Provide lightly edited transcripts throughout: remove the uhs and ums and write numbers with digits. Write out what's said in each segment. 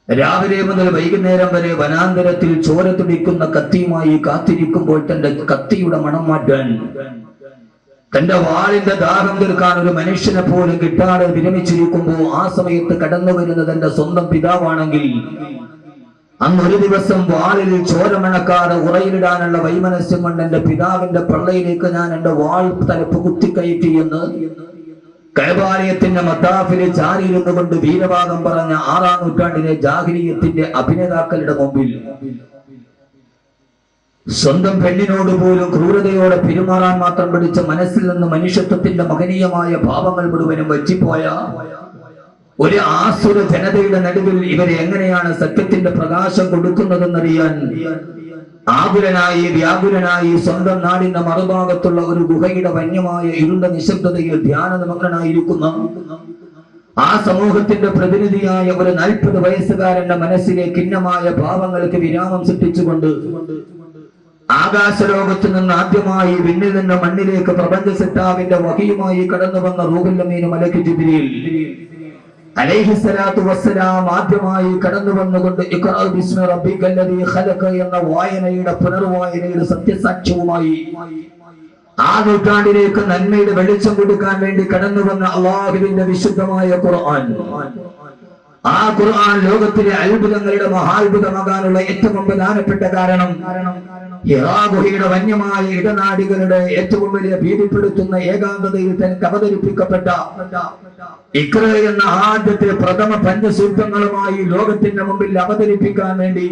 രാവിലെ മുതൽ വൈകുന്നേരം വരെ വനാന്തരത്തിൽ ചോര തുടിക്കുന്ന കത്തിയുമായി കാത്തിരിക്കുമ്പോൾ തന്റെ കത്തിയുടെ മണം മാറ്റാൻ, തന്റെ വാളിന്റെ ദാഹം തീർക്കാൻ ഒരു മനുഷ്യനെ പോലും കിട്ടാതെ വിരമിച്ചിരിക്കുമ്പോൾ ആ സമയത്ത് കടന്നു വരുന്നത് തന്റെ സ്വന്തം പിതാവാണെങ്കിൽ, അന്നൊരു ദിവസം വാളിൽ ചോരമണക്കാതെ ഉറയിലിടാനുള്ള വൈമനസ്യം കൊണ്ട് എന്റെ പിതാവിന്റെ പള്ളയിലേക്ക് ഞാൻ എന്റെ വാൾ തലപ്പ് കുത്തിക്കയറ്റി എന്ന് കഅബാലയത്തിന്റെ മത്താഫിലെ ചാരിയിരുന്നു കൊണ്ട് വീരവാദം പറഞ്ഞ 6-ാം നൂറ്റാണ്ടിലെ ജാഹിലിയത്തിന്റെ അഭിനേതാക്കളുടെ മുമ്പിൽ സ്വന്തം പെണ്ണിനോട് പോലും ക്രൂരതയോടെ പെരുമാറാൻ മാത്രം പഠിച്ച മനസ്സിൽ നിന്ന് മനുഷ്യത്വത്തിന്റെ മഹനീയമായ ഭാവങ്ങൾ മുഴുവനും വച്ചിപ്പോയ ഒരു ആസുര ജനതയുടെ നടുവിൽ ഇവരെ എങ്ങനെയാണ് സത്യത്തിന്റെ പ്രകാശം കൊടുക്കുന്നതെന്നറിയാൻ ആകുലനായി വ്യാകുലനായി സ്വന്തം നാടിന്റെ മറുഭാഗത്തുള്ള ഒരു ഗുഹയുടെ വന്യമായ ഇരുണ്ട നിശബ്ദതയിൽ ധ്യാനനിമഗ്നനായിരിക്കുന്ന ആ സമൂഹത്തിന്റെ പ്രതിനിധിയായ ഒരു 40 വയസ്സുകാരന്റെ മനസ്സിലെ ഖിന്നമായ ഭാവങ്ങൾക്ക് വിരാമം സൃഷ്ടിച്ചുകൊണ്ട് ആകാശലോകത്ത് നിന്ന് ആദ്യമായി വിണ്ണിൽ നിന്ന് മണ്ണിലേക്ക് പ്രപഞ്ച സിട്ടാവിന്റെ വഹിയുമായി കടന്നു വന്ന റൂഹുൽ അമീൻ മലക്ക് ജിബ്രീൽ അലൈഹിസ്സലാത്തു വസ്സലാം ആദ്യമായി കടന്നു വന്നുകൊണ്ട് ഇഖ്റാ ബിസ്മി റബ്ബിക്കല്ലദീ ഖലഖ എന്ന വായനയുടെ പുനർവായനയുടെ സത്യസാക്ഷ്യവുമായി ആ നൂറ്റാണ്ടിലേക്ക് നന്മയുടെ വെളിച്ചം കൊടുക്കാൻ വേണ്ടി കടന്നു വന്ന അല്ലാഹുവിന്റെ വിശുദ്ധമായ ഖുർആൻ. ആ ഖുർആൻ ലോകത്തിലെ അത്ഭുതങ്ങളുടെ മഹാത്ഭുതമാകാനുള്ള ഏറ്റവും പ്രധാനപ്പെട്ട കാരണം ഹിറാ ഗുഹയുടെ വന്യമായ ഇടനാടികളുടെ ഏറ്റവും വലിയ ഭീതിപ്പെടുത്തുന്ന ഏകാന്തതയിൽ തനിക്ക് അവതരിപ്പിക്കപ്പെട്ട ഇഖ്റ എന്ന ആദ്യത്തെ പ്രഥമ പഞ്ചസൂക്തങ്ങളുമായി ലോകത്തിന്റെ മുമ്പിൽ അവതരിപ്പിക്കാൻ വേണ്ടി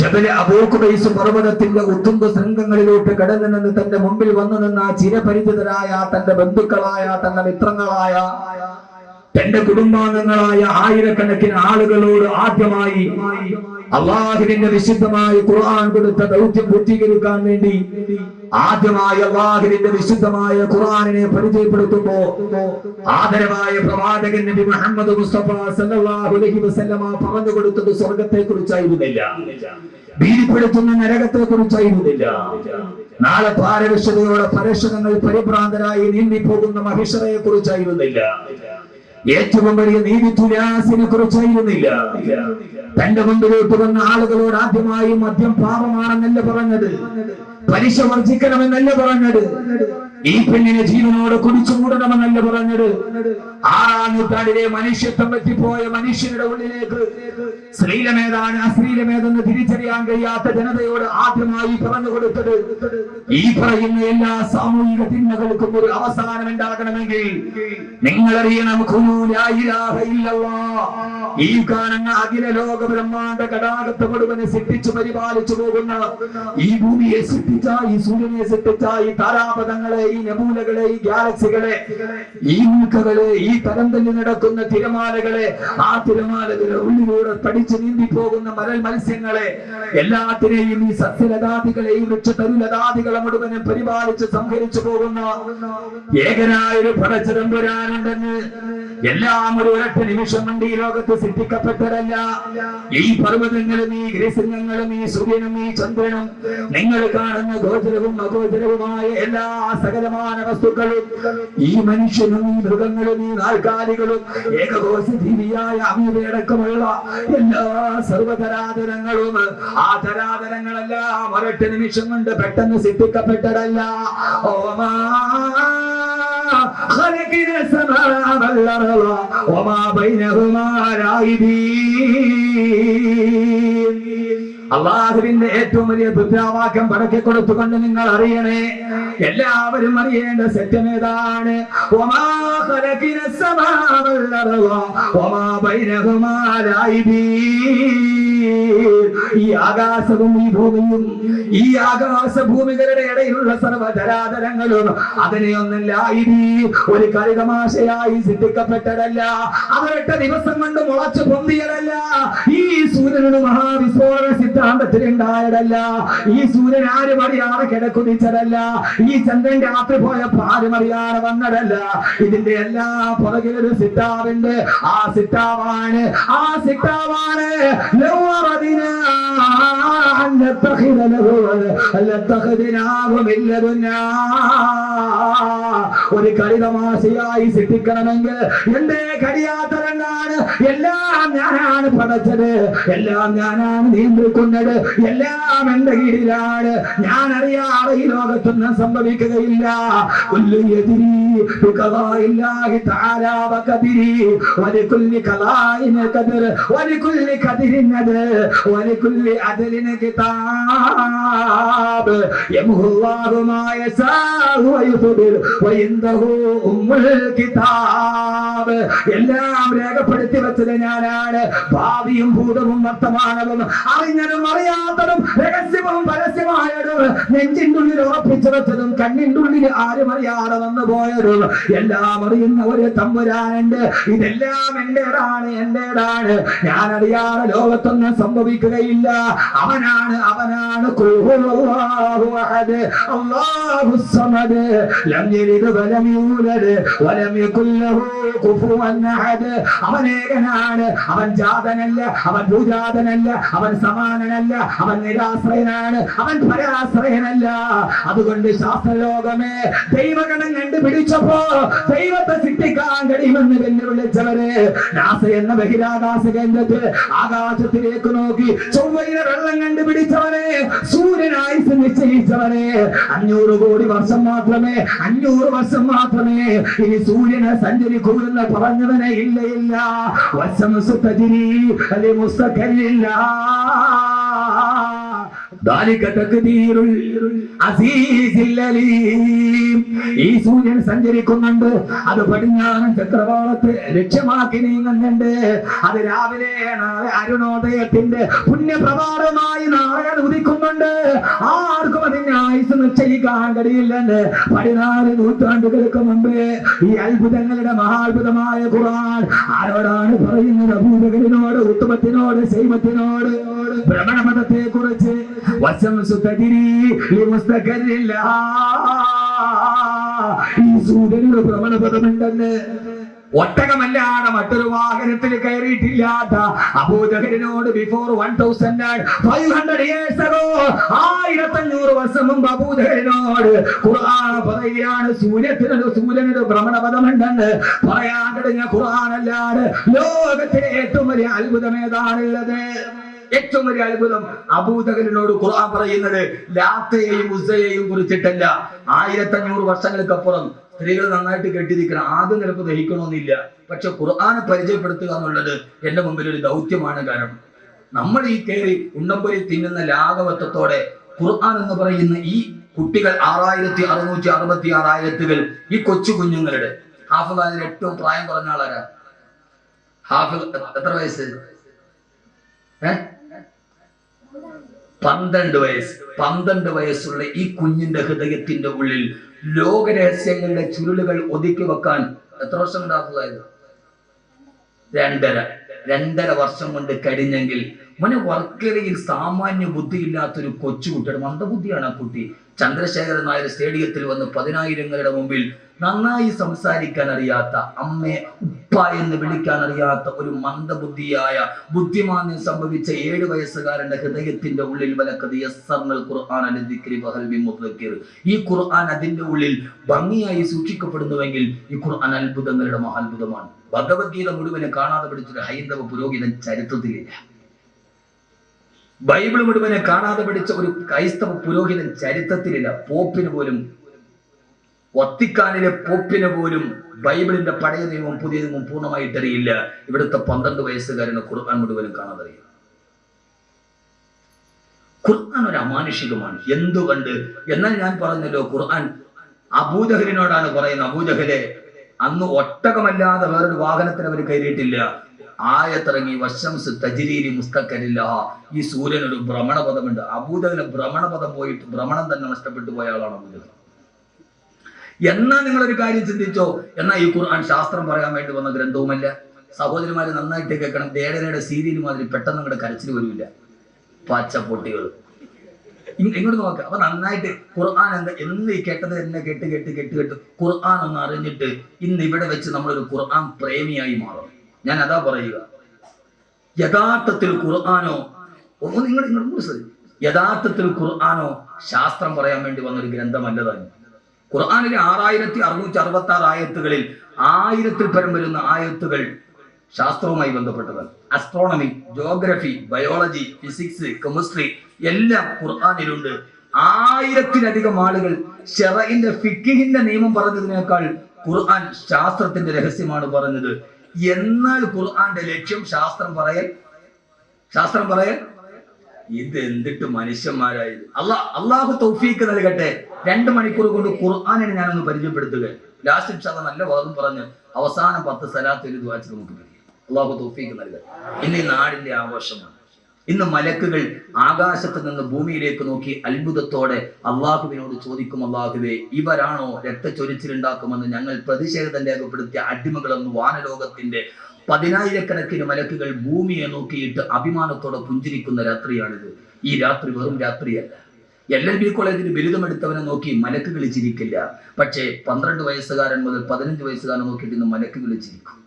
ജബൽ അബൂ ഖുബൈസ് പർവ്വതത്തിന്റെ ഉത്തുംഗ ശൃംഗങ്ങളിലോട്ട് കടന്നു നിന്ന് തന്റെ മുമ്പിൽ വന്നു നിന്ന ചിരപരിചിതരായ തന്റെ ബന്ധുക്കളായ തന്റെ മിത്രങ്ങളായ തന്റെ കുടുംബാംഗങ്ങളായ ആയിരക്കണക്കിന് ആളുകളോട് ആദ്യമായി അല്ലാഹുവിന്റെ വിശുദ്ധമായ ഖുർആൻ കൊടുത്ത ദൗത്യം പൂർത്തീകരിക്കാൻ വേണ്ടി ആദ്യമായി അല്ലാഹുവിന്റെ വിശുദ്ധമായ ഖുർആനിനെ പരിചയപ്പെടുത്തുമ്പോ ആദരവായ പ്രവാചകൻ നബി മുഹമ്മദ് മുസ്തഫ സല്ലല്ലാഹു അലൈഹി വസല്ലമ പറഞ്ഞു കൊടുത്തത് സ്വർഗ്ഗത്തെ കുറിച്ചായിരുന്നില്ല, ഭീതിപ്പെടുത്തുന്ന നരകത്തെ കുറിച്ചായിരുന്നില്ല, നാളെ പാരവശ്യതയോടെ പരേക്ഷണങ്ങൾ പരിഭ്രാന്തരായി നീന്തിപ്പോകുന്ന മഹിഷറയെ കുറിച്ചായിരുന്നില്ല, ഏറ്റവും വലിയ നീതി തുലാസിനെ കുറിച്ചായിരുന്നില്ല. തന്റെ മുമ്പിലോട്ട് വന്ന ആളുകളോട് ആദ്യമായി മദ്യം പാപമാണെന്നല്ല പറഞ്ഞത്, പലിശ വർജിക്കണമെന്നല്ല പറഞ്ഞത്, ഈ പെണ്ണിനെ ജീവനോട് കുടിച്ചു മൂടണമെന്നല്ല പറഞ്ഞത്. 6-ാം നൂറ്റാണ്ടിലെ മനുഷ്യത്വം പറ്റിപ്പോയ മനുഷ്യരുടെ ഉള്ളിലേക്ക് ശ്ലീലമേതാണ് അശ്ലീലമേതെന്ന് തിരിച്ചറിയാൻ കഴിയാത്ത ജനതയോട് ആദ്യമായി പറഞ്ഞു കൊടുത്തത്, ഈ പറയുന്ന എല്ലാ സാമൂഹിക തിന്മകൾക്കും ഒരു അവസാനം ഉണ്ടാകണമെങ്കിൽ നിങ്ങൾ അറിയണം, ഈ കാണുന്ന അഖില ലോക ബ്രഹ്മാണ്ഡ ഘടാകത്തെ മുഴുവനെ സൃഷ്ടിച്ചു പരിപാലിച്ചു പോകുന്ന ഈ ഭൂമിയെ സൃഷ്ടിച്ച, ഈ സൂര്യനെ സൃഷ്ടിച്ച, ഈ താരാപഥങ്ങളെ, ഈ നെബൂലകളെ, ഈ ഗാലക്സികളെ, ഈ ഉൽക്കകളെ, ഈ തരംതല്ലി നടക്കുന്ന തിരമാലകളെ, ആ തിരമാലകളെ ഉള്ളിലൂടെ പഠിച്ചു നീന്തി പോകുന്ന മരൽ മത്സ്യങ്ങളെ എല്ലാത്തിനെയും, ഈ സസ്യലതാദികളെ, ഈ വൃക്ഷതരുലതാദികളെ മുഴുവനും പരിപാലിച്ച് സംഹരിച്ചു പോകുന്ന ഏകനായ ഒരു പടച്ചിടമ്പുരാനുണ്ടെന്ന് എല്ലാം ഒരു ഒരൊറ്റ നിമിഷം കൊണ്ട് ഈ ലോകത്ത് സൃഷ്ടിക്കപ്പെട്ടതല്ല. ഈ പർവ്വതങ്ങളും ഈ ഗ്രഹങ്ങളും ഈ സൂര്യനും ഈ ചന്ദ്രനും നിങ്ങൾ കാണുന്ന ഗോചരവും അഗോചരവുമായ എല്ലാ സകലമായ വസ്തുക്കളും, ഈ മനുഷ്യനും ഈ മൃഗങ്ങളും ഈ നാൽക്കാലികളും ഏകകോശ ജീവിയായ അമീബയടക്കമുള്ള എല്ലാ സർവ്വതരാതരങ്ങളും, ആ തരാതരങ്ങളെല്ലാം ഒരൊറ്റ നിമിഷം കൊണ്ട് പെട്ടെന്ന് സൃഷ്ടിക്കപ്പെട്ടതല്ല. ഓമാ خلقنا السماء والأرض وما بينهما لاعبين. അള്ളാഹുവിന്റെ ഏറ്റവും വലിയ ദുർവാക്യം പടക്കി കൊടുത്തുകൊണ്ട് നിങ്ങൾ അറിയണേ, എല്ലാവരും അറിയേണ്ട സത്യമേതാണ്, വമാ ഖലഖന السماء والأرض وما بينهما لاعبين. ഈ ആകാശവും ഈ ഭൂമിയും, ഈ ആകാശഭൂമികളുടെ ഇടയിലുള്ള സർവ്വധരാധരങ്ങളും അതിനെയൊന്നല്ല ഒരു കളിതമാശയായി സൃഷ്ടിക്കപ്പെട്ടതല്ല, അവരൊറ്റ ദിവസം കൊണ്ട് മുളച്ചു പൊന്തിയതല്ല, ഈ സൂര്യനൊരു മഹാവിസ്ഫോടന സിദ്ധാന്തത്തിലുണ്ടായതല്ല, ഈ സൂര്യൻ ആരും അറിയാതെ കിടക്കുതിച്ചതല്ല, ഈ ചന്ദ്രൻ രാത്രി പോയപ്പോ ആരും അറിയാതെ വന്നതല്ല. ഇതിന്റെ എല്ലാ പുറകിലൊരു സിട്ടാവുണ്ട്. ആ സിട്ടാവാണ് رضينا أن نتخذ له لاتخذناه من لدنا. ഒരു കളിതമാശയായി സൃഷ്ടിക്കണമെങ്കിൽ എന്റെ കഴിയാത്തതെന്നാണ്? എല്ലാം ഞാനാണ് പടച്ചത്, എല്ലാം ഞാനാണ് നിയന്ത്രിക്കുന്നത്, എല്ലാം എന്റെ കീഴിലാണ്. ഞാൻ അറിയാതെ ഈ ലോകത്തൊന്നും സംഭവിക്കുകയില്ല. എല്ലാം രേഖപ്പെടുത്തി വെച്ചത് ഞാനാണ്. ഭാവിയും ഭൂതവും വർത്തമാനവും അറിഞ്ഞതും അറിയാത്തതും രഹസ്യവും പരസ്യമായതും നെഞ്ചിനുള്ളിൽ ഉറപ്പിച്ചു വെച്ചതും കണ്ണിനുള്ളിൽ ആരും അറിയാതെ വന്നു പോയതും എല്ലാം അറിയുന്ന ഒരു തമ്പുരാനുണ്ട്. ഇതെല്ലാം എന്റേതാണ്, എന്റേതാണ്. ഞാൻ അറിയാതെ ലോകത്തൊന്നും സംഭവിക്കുകയില്ല. അവനാണ്, അവനാണ് അല്ലാഹു സമദ് ലം യലിദ് വലം യൂലദ് വലം യകുൽ ലഹു കുഫുവൻ അഹദ്. അവൻ ഏകനാണ്, അവൻ ജാതനല്ല, അവൻ ഭൂജാതനല്ല, അവൻ സമാനനല്ല, അവൻ നിരാശ്രയനാണ്, അവൻ പരാശ്രയനല്ല. അതുകൊണ്ട് ശാസ്ത്രലോകമേ ദൈവഗണം കണ്ടുപിടിച്ചപ്പോ ദൈവത്തെ സൃഷ്ടിക്കാൻ കഴിയുമെന്ന് വെല്ലുവിളിച്ചവരെ, നാസ എന്ന ബഹിരാകാശ കേന്ദ്രത്തിൽ ആകാശത്തിലേക്ക് നോക്കി ചൊവ്വയിലെ വെള്ളം കണ്ടുപിടിച്ചവനെ, സൂര്യനായി നിശ്ചയിച്ചവനെ, 500 കോടി വർഷം മാത്രമേ, 500 വർഷം മാത്രമേ ഇനി സൂര്യനെ സഞ്ചരിക്കൂ എന്ന് പറഞ്ഞവനെ ഇല്ല ഇല്ല. വശംസു തജ്രി ലിമുസ്തഖരില്ല. ഈ സൂര്യൻ സഞ്ചരിക്കുന്നുണ്ട്, അത് പടിഞ്ഞാറൻ ചക്രവാളത്തെ ലക്ഷ്യമാക്കി നീങ്ങുന്നുണ്ട്. അത് രാവിലെ അരുണോദയത്തിന്റെ പുണ്യപ്രഭാതമായി നാളെ ഉദിക്കുന്നുണ്ട്. ആർക്കും അതിന്റെ ആയുസ് നിശ്ചയിക്കാൻ കഴിയില്ലെന്ന് 14 നൂറ്റാണ്ടുകൾക്ക് മുമ്പേ ഈ അത്ഭുതങ്ങളുടെ മഹാത്ഭുതമായ ഖുർആൻ ആരോടാണ് പറയുന്നത്? അബൂബക്കറിനോട്, ഉത്തമത്തിനോട്, ശൈമത്തിനോട്. ഭ്രമണപഥത്തെ കുറിച്ച് ഈ സൂര്യനൊരു ഭ്രമണപഥമുണ്ടെന്ന് ഒട്ടകമല്ലാതെ മറ്റൊരു വാഹനത്തിൽ കയറിയിട്ടില്ലാത്ത അബൂജഹലിനോട് ബിഫോർ 1500 years ago, 1500 വർഷം മുമ്പ് അബൂജഹലിനോട് ഖുർആൻ പറയുകയാണ് സൂര്യനൊരു ഭ്രമണപഥമുണ്ടെന്ന്. പറയാൻ കഴിഞ്ഞ ഖുർആൻ അല്ലാതെ ലോകത്തിലെ ഏറ്റവും വലിയ അത്ഭുതം ഏതാണുള്ളത്? ഏറ്റവും വലിയ അത്ഭുതം അബൂജഹലിനോട് ഖുർആൻ പറയുന്നത് ലാത്തയെയും ഉസ്സയെയും കുറിച്ചിട്ടല്ല. 1500 വർഷങ്ങൾക്കപ്പുറം സ്ത്രീകൾ നന്നായിട്ട് കെട്ടിരിക്കണം. ആദ്യം ചിലപ്പോൾ ദഹിക്കണമെന്നില്ല, പക്ഷെ ഖുർആനെ പരിചയപ്പെടുത്തുക എന്നുള്ളത് എന്റെ മുമ്പിൽ ഒരു ദൗത്യമാണ്. കാരണം നമ്മൾ ഈ കയറി ഉണ്ടംപൊരി തിന്നുന്ന ലാഘവത്വത്തോടെ ഖുർആൻ എന്ന് പറയുന്ന ഈ കുട്ടികൾ 6666 ആയത്തുകൾ, ഈ കൊച്ചു കുഞ്ഞുങ്ങളുടെ ഹാഫിദ് അതിൽ ഏറ്റവും പ്രായം കുറഞ്ഞ ആളാരാ? ഹാഫിദ് എത്ര വയസ്സ്? 12 വയസ്സ്. 12 വയസ്സുള്ള ഈ കുഞ്ഞിന്റെ ഹൃദയത്തിന്റെ ഉള്ളിൽ ലോകരഹസ്യങ്ങളുടെ ചുരുളുകൾ ഒതുക്കി വെക്കാൻ എത്ര വർഷം കൊണ്ട് ഹാഫിദായത്? 2.5 വർഷം കൊണ്ട് കഴിഞ്ഞെങ്കിൽ മോനെ വർക്കലയിൽ സാമാന്യ ബുദ്ധിയില്ലാത്തൊരു കൊച്ചുകുട്ടിയുടെ മന്ദബുദ്ധിയാണ് ആ കുട്ടി. ചന്ദ്രശേഖരൻ നായർ സ്റ്റേഡിയത്തിൽ വന്ന് 10,000 മുമ്പിൽ നന്നായി സംസാരിക്കാൻ അറിയാത്ത, അമ്മയെ ഉപ്പ എന്ന് വിളിക്കാൻ അറിയാത്ത ഒരു മന്ദബുദ്ധിയായ, ബുദ്ധിമാന്യം സംഭവിച്ച 7 വയസ്സുകാരന്റെ ഹൃദയത്തിന്റെ ഉള്ളിൽ ഈ ഖുർആൻ അതിന്റെ ഉള്ളിൽ ഭംഗിയായി സൂക്ഷിക്കപ്പെടുന്നുവെങ്കിൽ ഈ ഖുർആൻ അത്ഭുതങ്ങളുടെ മഹാത്ഭുതമാണ്. ഭഗവത്ഗീത മുഴുവനെ കാണാതെ പഠിച്ചൊരു ഹൈന്ദവ പുരോഹിതൻ ചരിത്രത്തിലില്ല. ബൈബിൾ മുഴുവനെ കാണാതെ പഠിച്ച ഒരു ക്രൈസ്തവ പുരോഹിതൻ ചരിത്രത്തിലില്ല. പോപ്പിന് പോലും, വത്തിക്കാനിലെ പോപ്പിന് പോലും ബൈബിളിന്റെ പഴയ നിയമവും പുതിയ നിയമവും പൂർണ്ണമായിട്ട് അറിയില്ല. ഇവിടുത്തെ 12 വയസ്സുകാരന് ഖുർആൻ മുഴുവനും കാണാതെ അറിയാം. ഖുർആൻ ഒരു അമാനുഷികമാണ്. എന്തുകൊണ്ട്? എന്നാൽ ഞാൻ പറഞ്ഞല്ലോ, ഖുർആൻ അബൂജഹലിനോടാണ് പറയുന്നത്. അബൂജഹലെ, അന്ന് ഒട്ടകമല്ലാതെ വേറൊരു വാഹനത്തിന് അവർ കയറിയിട്ടില്ല. ആയത്തിറങ്ങി വശംസ് തജ്രീരി മുസ്തഖരില്ല. ഈ സൂര്യനൊരു ഭ്രമണപഥമുണ്ട്. അബൂജഹലിന് ഭ്രമണപഥം പോയിട്ട് ഭ്രമണം തന്നെ നഷ്ടപ്പെട്ടു പോയ ആളാണ് അബൂജഹൽ. എന്നാ നിങ്ങളൊരു കാര്യം ചിന്തിച്ചോ, എന്നാ ഈ ഖുർആൻ ശാസ്ത്രം പറയാൻ വേണ്ടി വന്ന ഗ്രന്ഥവുമല്ല. സഹോദരിമാര് നന്നായിട്ട് കേൾക്കണം. ദേടനയുടെ സീരിയൽ മാതിരി പെട്ടെന്ന് നിങ്ങളുടെ കരച്ചിൽ വരില്ല. പച്ചപ്പൊട്ടികൾ ഇങ്ങോട്ട് നോക്കുക. അപ്പൊ നന്നായിട്ട് ഖുർആൻ എന്ന് കേട്ടത് എന്നെ കേട്ട് ഖുർആൻ ഒന്ന് അറിഞ്ഞിട്ട് ഇന്ന് ഇവിടെ വെച്ച് നമ്മളൊരു ഖുർആൻ പ്രേമിയായി മാറും. ഞാൻ അതാ പറയുക. യഥാർത്ഥത്തിൽ ഖുർആനോ ഒന്ന് നിങ്ങൾ യഥാർത്ഥത്തിൽ ഖുർആനോ ശാസ്ത്രം പറയാൻ വേണ്ടി വന്നൊരു ഗ്രന്ഥമല്ലതാണ്. ഖുർആനിലെ 6666 ആയത്തുകളിൽ 1000-ൽ പരം വരുന്ന ആയത്തുകൾ ശാസ്ത്രവുമായി ബന്ധപ്പെട്ടതാണ്. Astronomy, geography, biology, physics, chemistry എല്ലാം ഖുർആനിലുണ്ട്. 1000-ലധികം ആളുകൾ ശറഇന്റെ ഫിഖ്ഹിന്റെ നിയമം പറഞ്ഞതിനേക്കാൾ ഖുർആൻ ശാസ്ത്രത്തിന്റെ രഹസ്യമാണ് പറഞ്ഞത്. എന്നാൽ ഖുർആന്റെ ലക്ഷ്യം ശാസ്ത്രം പറയൽ. ഇത് എന്തിട്ട് മനുഷ്യന്മാരായത്. അള്ളാഹു തൗഫീക്ക് നൽകട്ടെ. 2 മണിക്കൂർ കൊണ്ട് ഖുർആനിനെ ഞാനൊന്ന് പരിചയപ്പെടുത്തുക. ലാസ്റ്റ് ഇൻഷാ അല്ലാഹ് നല്ല വാദം പറഞ്ഞ് അവസാനം 10 സലാത്ത് ഒരു ദുആ ചെയ്ത് നമുക്ക് പിരിയാം. അള്ളാഹു തൗഫീക്ക് നൽകട്ടെ. ഇന്ന് ഈ നാടിന്റെ ആഘോഷമാണ്. ഇന്ന് മലക്കുകൾ ആകാശത്ത് നിന്ന് ഭൂമിയിലേക്ക് നോക്കി അത്ഭുതത്തോടെ അള്ളാഹുവിനോട് ചോദിക്കും, അള്ളാഹുവേ, ഇവരാണോ രക്തച്ചൊരിച്ചിലുണ്ടാക്കുമെന്ന് ഞങ്ങൾ പ്രതിഷേധം രേഖപ്പെടുത്തിയ അടിമകളെന്ന് വാനലോകത്തിന്റെ 10,000-കണക്കിന് മലക്കുകൾ ഭൂമിയെ നോക്കിയിട്ട് അഭിമാനത്തോടെ പുഞ്ചിരിക്കുന്ന രാത്രിയാണിത്. ഈ രാത്രി വെറും രാത്രിയല്ല. LLB കോളേജിൽ ബിരുദമെടുത്തവനെ നോക്കി മലക്കുകൾ ചിരിക്കില്ല. പക്ഷേ 12 വയസ്സുകാരൻ മുതൽ 15 വയസ്സുകാരൻ നോക്കിയിട്ട് ഇന്ന് മലക്കുകൾ ചിരിക്കും.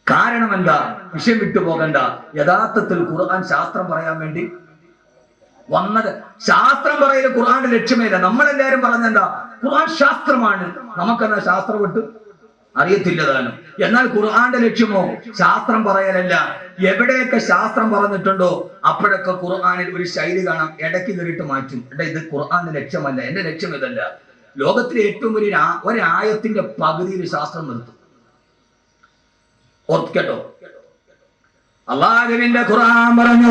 കാരണം എന്താ? വിഷയം വിട്ടുപോകണ്ട. യഥാർത്ഥത്തിൽ ഖുർആൻ ശാസ്ത്രം പറയാൻ വേണ്ടി വന്നത്. ശാസ്ത്രം പറയല് ഖുർആന്റെ ലക്ഷ്യമേല. നമ്മളെല്ലാരും പറഞ്ഞെന്താ? ഖുർആൻ ശാസ്ത്രമാണ്. നമുക്കെന്താ ശാസ്ത്രം വിട്ട് അറിയത്തില്ലതാനും. എന്നാൽ ഖുർആന്റെ ലക്ഷ്യമോ ശാസ്ത്രം പറയലല്ല. എവിടെയൊക്കെ ശാസ്ത്രം പറഞ്ഞിട്ടുണ്ടോ അപ്പോഴൊക്കെ ഖുർആനിൽ ഒരു ശൈലി കാണാം. ഇടയ്ക്ക് കയറിയിട്ട് മാറ്റും. ഇത് ഖുർആന്റെ ലക്ഷ്യമല്ല, എന്റെ ലക്ഷ്യം ഇതല്ല. ലോകത്തിലെ ഏറ്റവും വലിയ ഒരായത്തിന്റെ പകുതിയിൽ ശാസ്ത്രം നിർത്തും. ഓർക്കേട്ടോ, അള്ളാഹുവിന്റെ ഖുർആൻ പറഞ്ഞു,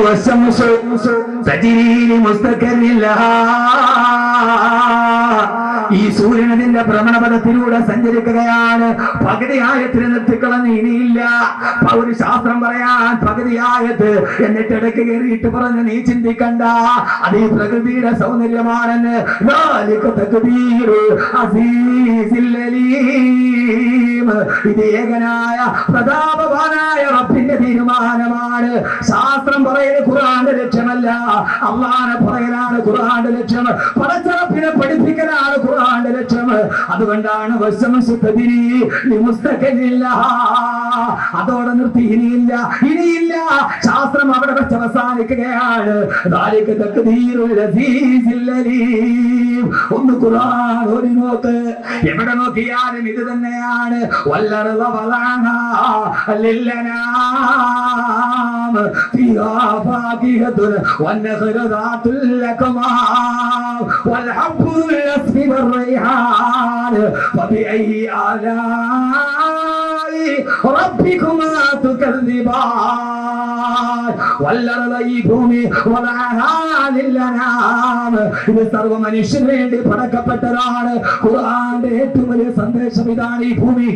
ഈ സൂര്യൻ അതിന്റെ ഭ്രമണപഥത്തിലൂടെ സഞ്ചരിക്കുകയാണ്. പകുതി ആയത്തിന് നിർത്തിക്കളഞ്ഞ് ഇനിയില്ല. ഒരു ശാസ്ത്രം പറയാൻ പകുതി ആയത്ത് എന്നിട്ട് ഇടയ്ക്ക് കയറിയിട്ട് പറഞ്ഞ് നീ ചിന്തിക്കണ്ട, അത് ഈ പ്രകൃതിയുടെ സൗന്ദര്യമാണെന്ന്. ഇത് ഏകനായ പ്രതാപവാനായ റബ്ബിന്റെ തീരുമാനമാണ്. ശാസ്ത്രം പറയൽ ഖുർആന്റെ ലക്ഷ്യമല്ല, അള്ളാഹനെ പറയലാണ് ഖുർആന്റെ ലക്ഷ്യം. പടച്ചറപ്പിനെ പഠിപ്പിക്കലാണ് ഖുർആന്റെ ലക്ഷ്യം. അതുകൊണ്ടാണ് അതോടെ നിർത്തി. ഇനിയില്ല. ശാസ്ത്രം അവിടെ വെച്ച് അവസാനിക്കുകയാണ്. ഒന്ന് ഖുർആൻ ഓതി നോക്ക്. എവിടെ നോക്കിയാലും ഇത് തന്നെയാണ്. والنخل ذات الأكمام والحب الأسف والريحان فبأي آلاء ربكما تكذبان والأرض ഭൂമി ഇത് സർവ്വ മനുഷ്യന് വേണ്ടി പടക്കപ്പെട്ടതാണ്. ഖുർആന്റെ ഏറ്റവും വലിയ സന്ദേശം ഇതാണ്. ഈ ഭൂമി,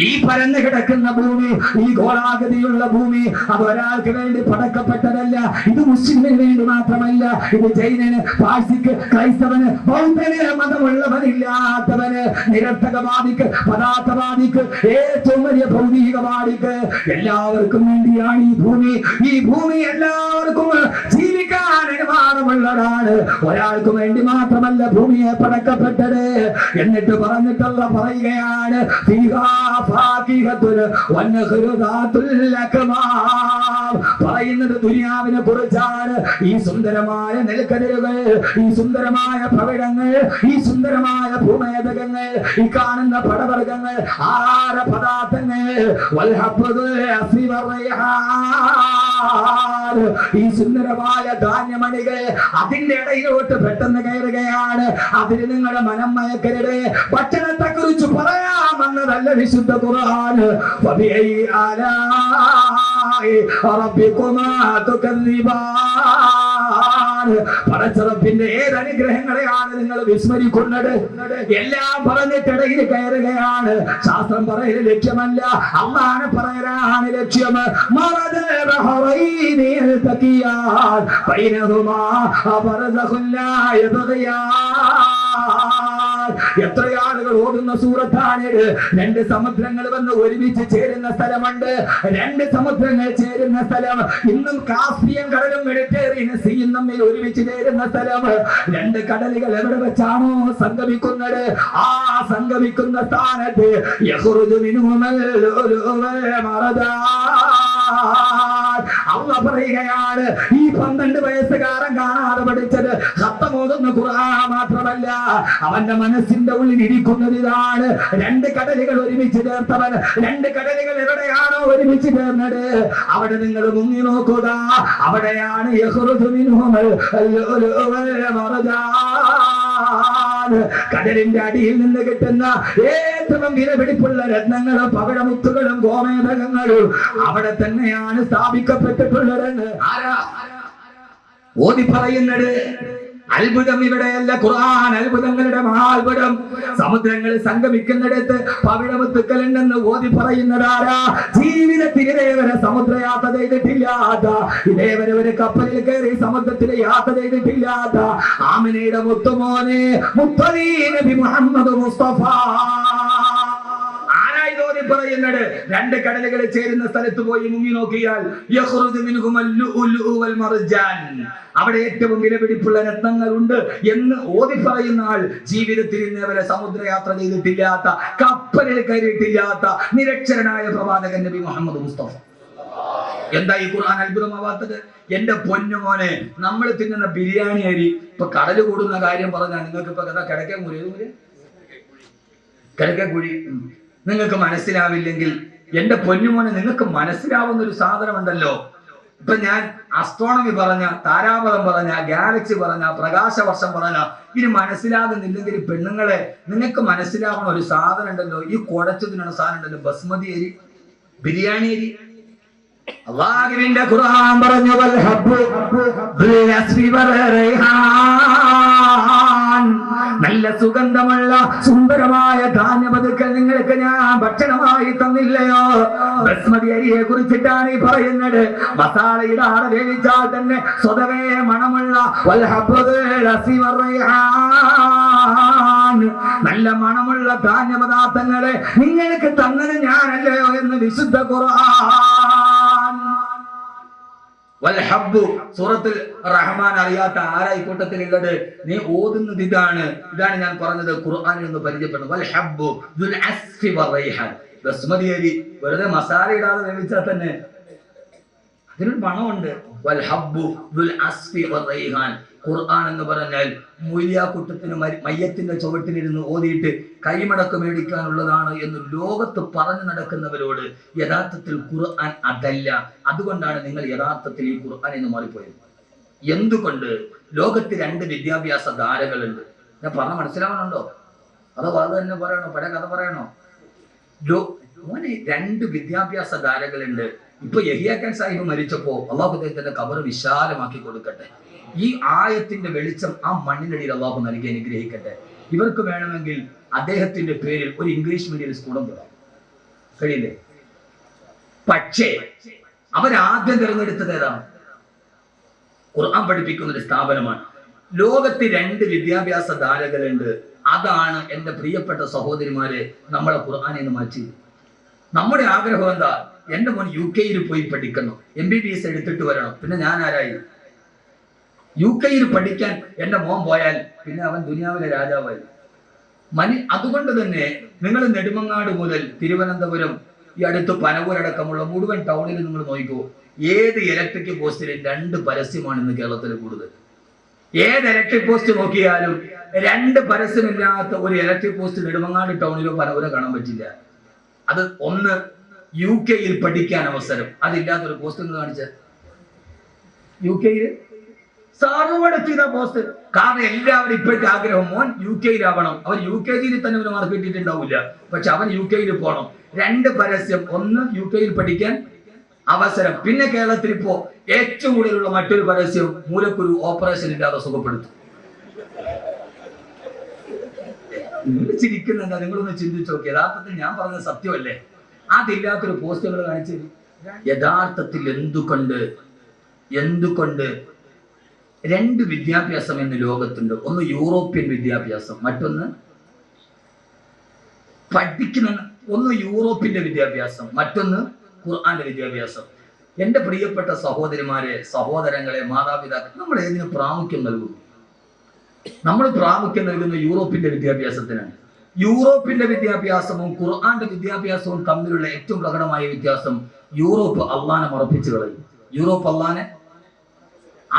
ഈ പരന്നു കിടക്കുന്ന ഭൂമി, ഈ ഗോളാകൃതിയുള്ള ഭൂമി, അത് ഒരാൾക്ക് വേണ്ടി പടക്കപ്പെട്ടതല്ല. ഇത് മുസ്ലിമിന് വേണ്ടി മാത്രമല്ല. ഇത് ജൈനന്, പാഴ്സിക്ക്, ക്രൈസ്തവന്, ബൗദ്ധന്, മതമുള്ളവനില്ലാത്തവന്, നിരർത്ഥകവാദിക്ക്, പദാർത്ഥവാദിക്ക്, ഏറ്റവും വലിയ ഭൗതികവാദിക്ക് എല്ലാവർക്കും വേണ്ടിയാണ് ഈ ഭൂമി. ഈ ഭൂമി എല്ലാവർക്കും ജീവിക്കാൻ അനുമാനമുള്ളതാണ്. ഒരാൾക്കും വേണ്ടി മാത്രമല്ല ഭൂമിയെ പടക്കപ്പെട്ടത്. എന്നിട്ട് പറഞ്ഞിട്ടുള്ള പറയുകയാണ്, പറയുന്നത് ദുനിയാവിനെ കുറിച്ചാണ്. ഈ സുന്ദരമായ നെൽക്കതിരുകൾ, ഈ സുന്ദരമായ ഭവിടങ്ങൾ, ഈ സുന്ദരമായ ഭൂമേതകങ്ങൾ, ഈ കാണുന്ന പടവർഗങ്ങൾ, ആഹാര പദാർത്ഥങ്ങൾ, ഈ സുന്ദരമായ ധാന്യമണികൾ അതിന്റെ ഇടയിലോട്ട് പെട്ടെന്ന് കയറുകയാണ്. അതിന് നിങ്ങളുടെ മനം മയക്കരുത്. ഭക്ഷണത്തെ കുറിച്ച് പറയാമെന്നതല്ല വിശുദ്ധ ഖുർആൻ. പടച്ചറപ്പിന്റെ ഏതനുഗ്രഹങ്ങളെയാണ് നിങ്ങൾ വിസ്മരിക്കുന്നത്? എല്ലാം പറഞ്ഞിട്ടിടയിൽ കയറുകയാണ്. ശാസ്ത്രം പറയൽ ലക്ഷ്യമല്ല, അള്ളാഹനെ പറയലാണ് ലക്ഷ്യം. എത്ര ആളുകൾ ഓടുന്ന സൂറത്താണിത്. 2 സമുദ്രങ്ങൾ വന്ന് ഒരുമിച്ച് ചേരുന്ന സ്ഥലമുണ്ട്. 2 സമുദ്രങ്ങൾ ചേരുന്ന സ്ഥലം. ഇന്നും കാസ്പിയൻ കടലും മെഡിറ്ററേനിയൻ സീയും തമ്മിൽ ഒരുമിച്ച് ചേരുന്ന സ്ഥലം. 2 കടലുകൾ എവിടെ വെച്ചാണോ സംഗമിക്കുന്നത്, ആ സംഗമിക്കുന്ന സ്ഥാനത്ത് അള്ള പറയുകയാണ്, ഈ 12 വയസ്സുകാരൻ കാണാതെ പഠിച്ചത് ഖത്തമോതുന്ന ഖുർആൻ മാത്രമല്ല, അവന്റെ മനസ്സിന്റെ ഉള്ളിൽ ഇരിക്കുന്നത് ഇതാണ്. 2 കടലുകൾ ഒരുമിച്ച് ചേർത്തവൻ. 2 കടലുകൾ എവിടെയാണോ ഒരുമിച്ച് ചേർന്നത് അവിടെ നിങ്ങൾ മുങ്ങി നോക്കുക. അവിടെയാണ് യഖ്റുജു മിൻഹുൽ ലുഅ്ലുഉ വൽ മർജാൻ. കടലിന്റെ അടിയിൽ നിന്ന് കിട്ടുന്ന ഏറ്റവും വിലപിടിപ്പുള്ള രത്നങ്ങളും പവിഴമുത്തുകളും ഗോമേതകങ്ങളും അവിടെ തന്നെയാണ് സ്ഥാപിക്കപ്പെട്ടിട്ടുള്ളതെന്ന് ആരാ ഓതി പറയുന്നത്? അത്ഭുതം ഇവിടെയല്ല, ഖുർആൻ അത്ഭുതങ്ങളുടെ മഹാത്ഭുതം. സമുദ്രങ്ങൾ സംഗമിക്കുന്നിടത്ത് പവിഴമുത്തുക്കളുണ്ടെന്ന് ഓതി പറയുന്നതാരാ? ജീവിതത്തിൽ ഇതേവരെ സമുദ്രയാത്ര ചെയ്തിട്ടില്ലാത്ത, ഇതേവരെ ഒരു കപ്പലിൽ കയറി സമുദ്രത്തിൽ യാത്ര ചെയ്തിട്ടില്ലാത്ത ആമിനയുടെ മുത്തുമോനെ മുത്തനബി നബി മുഹമ്മദ് മുസ്തഫ പറയുന്നത്. 2 കടലുകൾ ചേരുന്ന സ്ഥലത്ത് പോയി മുങ്ങി നോക്കിയാൽ യഖ്റുജു മിൻഹുൽ ലുഅ്ലുഉ വൽ മർജാൻ, അവിടെ ഏറ്റവും വിലപിടിപ്പുള്ള രത്നങ്ങളുണ്ട് എന്ന് ഓതി പറയുന്ന ആൾ ജീവിതത്തിൽ ഇന്നേവരെ സമുദ്രയാത്ര ചെയ്തിട്ടില്ലാത്ത, കപ്പലിൽ കയറിയിട്ടില്ലാത്ത നിരക്ഷരനായ പ്രവാചകൻ നബി മുഹമ്മദ് മുസ്തഫ. എന്താ ഈ ഖുർആൻ അത്ഭുതമാവാത്തത്? എന്റെ പൊന്നുമോനെ, നമ്മൾ തിന്നുന്ന ബിരിയാണി അരി ഇപ്പൊ കടല് കൂടുന്ന കാര്യം പറഞ്ഞാൽ നിങ്ങൾക്ക് ഇപ്പൊ കിടക്കക്കുഴി നിങ്ങൾക്ക് മനസ്സിലാവില്ലെങ്കിൽ, എന്റെ പൊന്നുമോനെ നിങ്ങൾക്ക് മനസ്സിലാവുന്ന ഒരു സാധനമുണ്ടല്ലോ. ഇപ്പൊ ഞാൻ അസ്ട്രോണമി പറഞ്ഞ, താരാപഥം പറഞ്ഞ, ഗാലക്സി പറഞ്ഞ, പ്രകാശവർഷം പറഞ്ഞ, ഇനി മനസ്സിലാകുന്നില്ലെങ്കിൽ പെണ്ണുങ്ങളെ നിങ്ങൾക്ക് മനസ്സിലാവുന്ന ഒരു സാധനം ഉണ്ടല്ലോ, ഈ കുഴച്ചതിനുള്ള സാധനം ഉണ്ടല്ലോ, ബസ്മതി അരി, ബിരിയാണി അരി. അല്ലാഹുവിന്റെ ഖുർആൻ പറഞ്ഞു, വൽ ഹബ്ബു ബിൽ അസ്ഫി വൽ റൈഹാൻ, നല്ല സുഗന്ധമുള്ള സുന്ദരമായ ധാന്യപതുക്കൾ നിങ്ങൾക്ക് ഞാൻ ഭക്ഷണമായി തന്നില്ലയോ? ബസ്മതി അരിയെ കുറിച്ചിട്ടാണ് ഈ പറയുന്നത്. മസാല ഇടാതെ വേവിച്ചാൽ തന്നെ സ്വതവേ മണമുള്ള വൽ ഹബ്ബു ബിൽ അസ്ഫി വൽ റൈഹാൻ, നല്ല മണമുള്ള ധാന്യപദാർത്ഥങ്ങളെ നിങ്ങൾക്ക് തന്നത് ഞാനല്ലയോ എന്ന് വിശുദ്ധ ഖുർആൻ. വൽഹബ്ബു സൂറത്തുൽ റഹ്മാൻ അറിയാത്ത ആരായി കൂട്ടത്തിലുള്ളത്? നീ ഓതുന്നത് ഇതാണ് ഞാൻ പറഞ്ഞത്. ഖുർആനിൽ നിന്ന് പരിചയപ്പെടുന്നു. വൽഹബ്ബു ദുൽ അസ്ഫി വറൈഹാൻ, ബസ്മതി അരി വെറുതെ മസാല ഇടാതെ വേവിച്ചാൽ തന്നെ അതിനൊരു മണമുണ്ട്. വൽഹബ്ബു ദുൽ അസ്ഫി വറൈഹാൻ, ഖുർആൻ എന്ന് പറഞ്ഞാൽ മൂല്യാക്കുട്ടത്തിന് മയ്യത്തിന്റെ ചുവട്ടിലിരുന്ന് ഓതിയിട്ട് കൈമടക്ക് മേടിക്കാനുള്ളതാണ് എന്ന് ലോകത്ത് പറഞ്ഞു നടക്കുന്നവരോട് യഥാർത്ഥത്തിൽ ഖുർആൻ അതല്ല. അതുകൊണ്ടാണ് നിങ്ങൾ യഥാർത്ഥത്തിൽ ഈ ഖുർആൻ എന്ന് മാറിപ്പോയത്. എന്തുകൊണ്ട്? ലോകത്ത് 2 വിദ്യാഭ്യാസ ധാരകളുണ്ട്. ഞാൻ പറഞ്ഞ മനസ്സിലാവണുണ്ടോ? അതോ അത് തന്നെ പറയണോ? പഴയ കഥ പറയണോ? 2 വിദ്യാഭ്യാസ ധാരകളുണ്ട്. ഇപ്പൊ യഹിയ ഖാൻ സാഹിബ് മരിച്ചപ്പോ അള്ളാഹു അദ്ദേഹത്തിന്റെ ഖബർ വിശാലമാക്കി കൊടുക്കട്ടെ. ഈ ആയത്തിന്റെ വെളിച്ചം ആ മണ്ണിനടിയിൽ അള്ളാഹു നൽകി അനുഗ്രഹിക്കട്ടെ. ഇവർക്ക് വേണമെങ്കിൽ അദ്ദേഹത്തിന്റെ പേരിൽ ഒരു ഇംഗ്ലീഷ് മീഡിയം സ്കൂളും തുടങ്ങാം, കഴിയില്ലേ? പക്ഷേ അവരാദ്യം തിരഞ്ഞെടുത്തത് ഏതാണ്? ഖുർആൻ പഠിപ്പിക്കുന്ന ഒരു സ്ഥാപനമാണ്. ലോകത്ത് 2 വിദ്യാഭ്യാസ ധാരകളുണ്ട്. അതാണ് എന്റെ പ്രിയപ്പെട്ട സഹോദരിമാരെ നമ്മളെ ഖുർആനിൽ നിന്ന് മാറ്റി. നമ്മുടെ ആഗ്രഹം എന്താ? എന്റെ മോൻ UK പോയി പഠിക്കണം, MBBS എടുത്തിട്ട് വരണം. പിന്നെ ഞാൻ ആരായി? UK പഠിക്കാൻ എന്റെ മോൻ പോയാൽ പിന്നെ അവൻ ദുനിയാവിലെ രാജാവായി. അതുകൊണ്ട് തന്നെ നിങ്ങൾ നെടുമങ്ങാട് മുതൽ തിരുവനന്തപുരം, ഈ അടുത്ത് പനവൂരടക്കമുള്ള മുഴുവൻ ടൗണിൽ നിങ്ങൾ നോക്കിക്കോ, ഏത് ഇലക്ട്രിക് പോസ്റ്റിലും 2 പരസ്യമാണ് ഇന്ന് കേരളത്തിൽ കൂടുതൽ. ഏത് ഇലക്ട്രിക് പോസ്റ്റ് നോക്കിയാലും 2 പരസ്യമില്ലാത്ത ഒരു ഇലക്ട്രിക് പോസ്റ്റ് നെടുമങ്ങാട് ടൗണിലോ പനവൂരോ കാണാൻ പറ്റില്ല. അത് ഒന്ന് UK പഠിക്കാൻ അവസരം, അതില്ലാത്തൊരു പോസ്റ്റ് നിങ്ങൾ കാണിച്ച UK സർവ്വടച്ചിത പോസ്റ്റ്. കാരണം എല്ലാവരും ഇപ്പോഴത്തെ ആഗ്രഹം മോൻ UK അവൻ UKG തന്നെ ഒരു മാർക്ക് കിട്ടിയിട്ടുണ്ടാവില്ല, പക്ഷെ അവൻ UK പോകണം. 2 പരസ്യം, ഒന്ന് UK പഠിക്കാൻ അവസരം. പിന്നെ കേരളത്തിൽ ഇപ്പോ ഏറ്റവും കൂടുതലുള്ള മറ്റൊരു പരസ്യം, മൂലക്കുരു ഓപ്പറേഷൻ ഇല്ലാതെ സുഖപ്പെടുത്തും. നിങ്ങൾ ചിരിക്കുന്നുണ്ട്, നിങ്ങളൊന്ന് ചിന്തിച്ചു നോക്കി. യഥാർത്ഥത്തിൽ ഞാൻ പറഞ്ഞത് സത്യമല്ലേ? അതില്ലാത്തൊരു പോസ്റ്റുകൾ കാണിച്ചു. യഥാർത്ഥത്തിൽ എന്തുകൊണ്ട് 2 വിദ്യാഭ്യാസം എന്ന് ലോകത്തുണ്ട്. ഒന്ന് യൂറോപ്യൻ വിദ്യാഭ്യാസം, മറ്റൊന്ന് ഒന്ന് യൂറോപ്പിന്റെ വിദ്യാഭ്യാസം, മറ്റൊന്ന് ഖുർആന്റെ വിദ്യാഭ്യാസം. എന്റെ പ്രിയപ്പെട്ട സഹോദരിമാരെ, സഹോദരങ്ങളെ, മാതാപിതാക്കൾ, നമ്മൾ ഏതിന് പ്രാമുഖ്യം നൽകുന്നു? നമ്മൾ പ്രാമുഖ്യം നൽകുന്ന യൂറോപ്പിന്റെ വിദ്യാഭ്യാസത്തിനാണ്. യൂറോപ്പിന്റെ വിദ്യാഭ്യാസവും ഖുർആന്റെ വിദ്യാഭ്യാസവും തമ്മിലുള്ള ഏറ്റവും പ്രകടമായ വ്യത്യാസം, യൂറോപ്പ് അള്ളാനെ മറപ്പിച്ചു കളയും. യൂറോപ്പ് അള്ളാനെ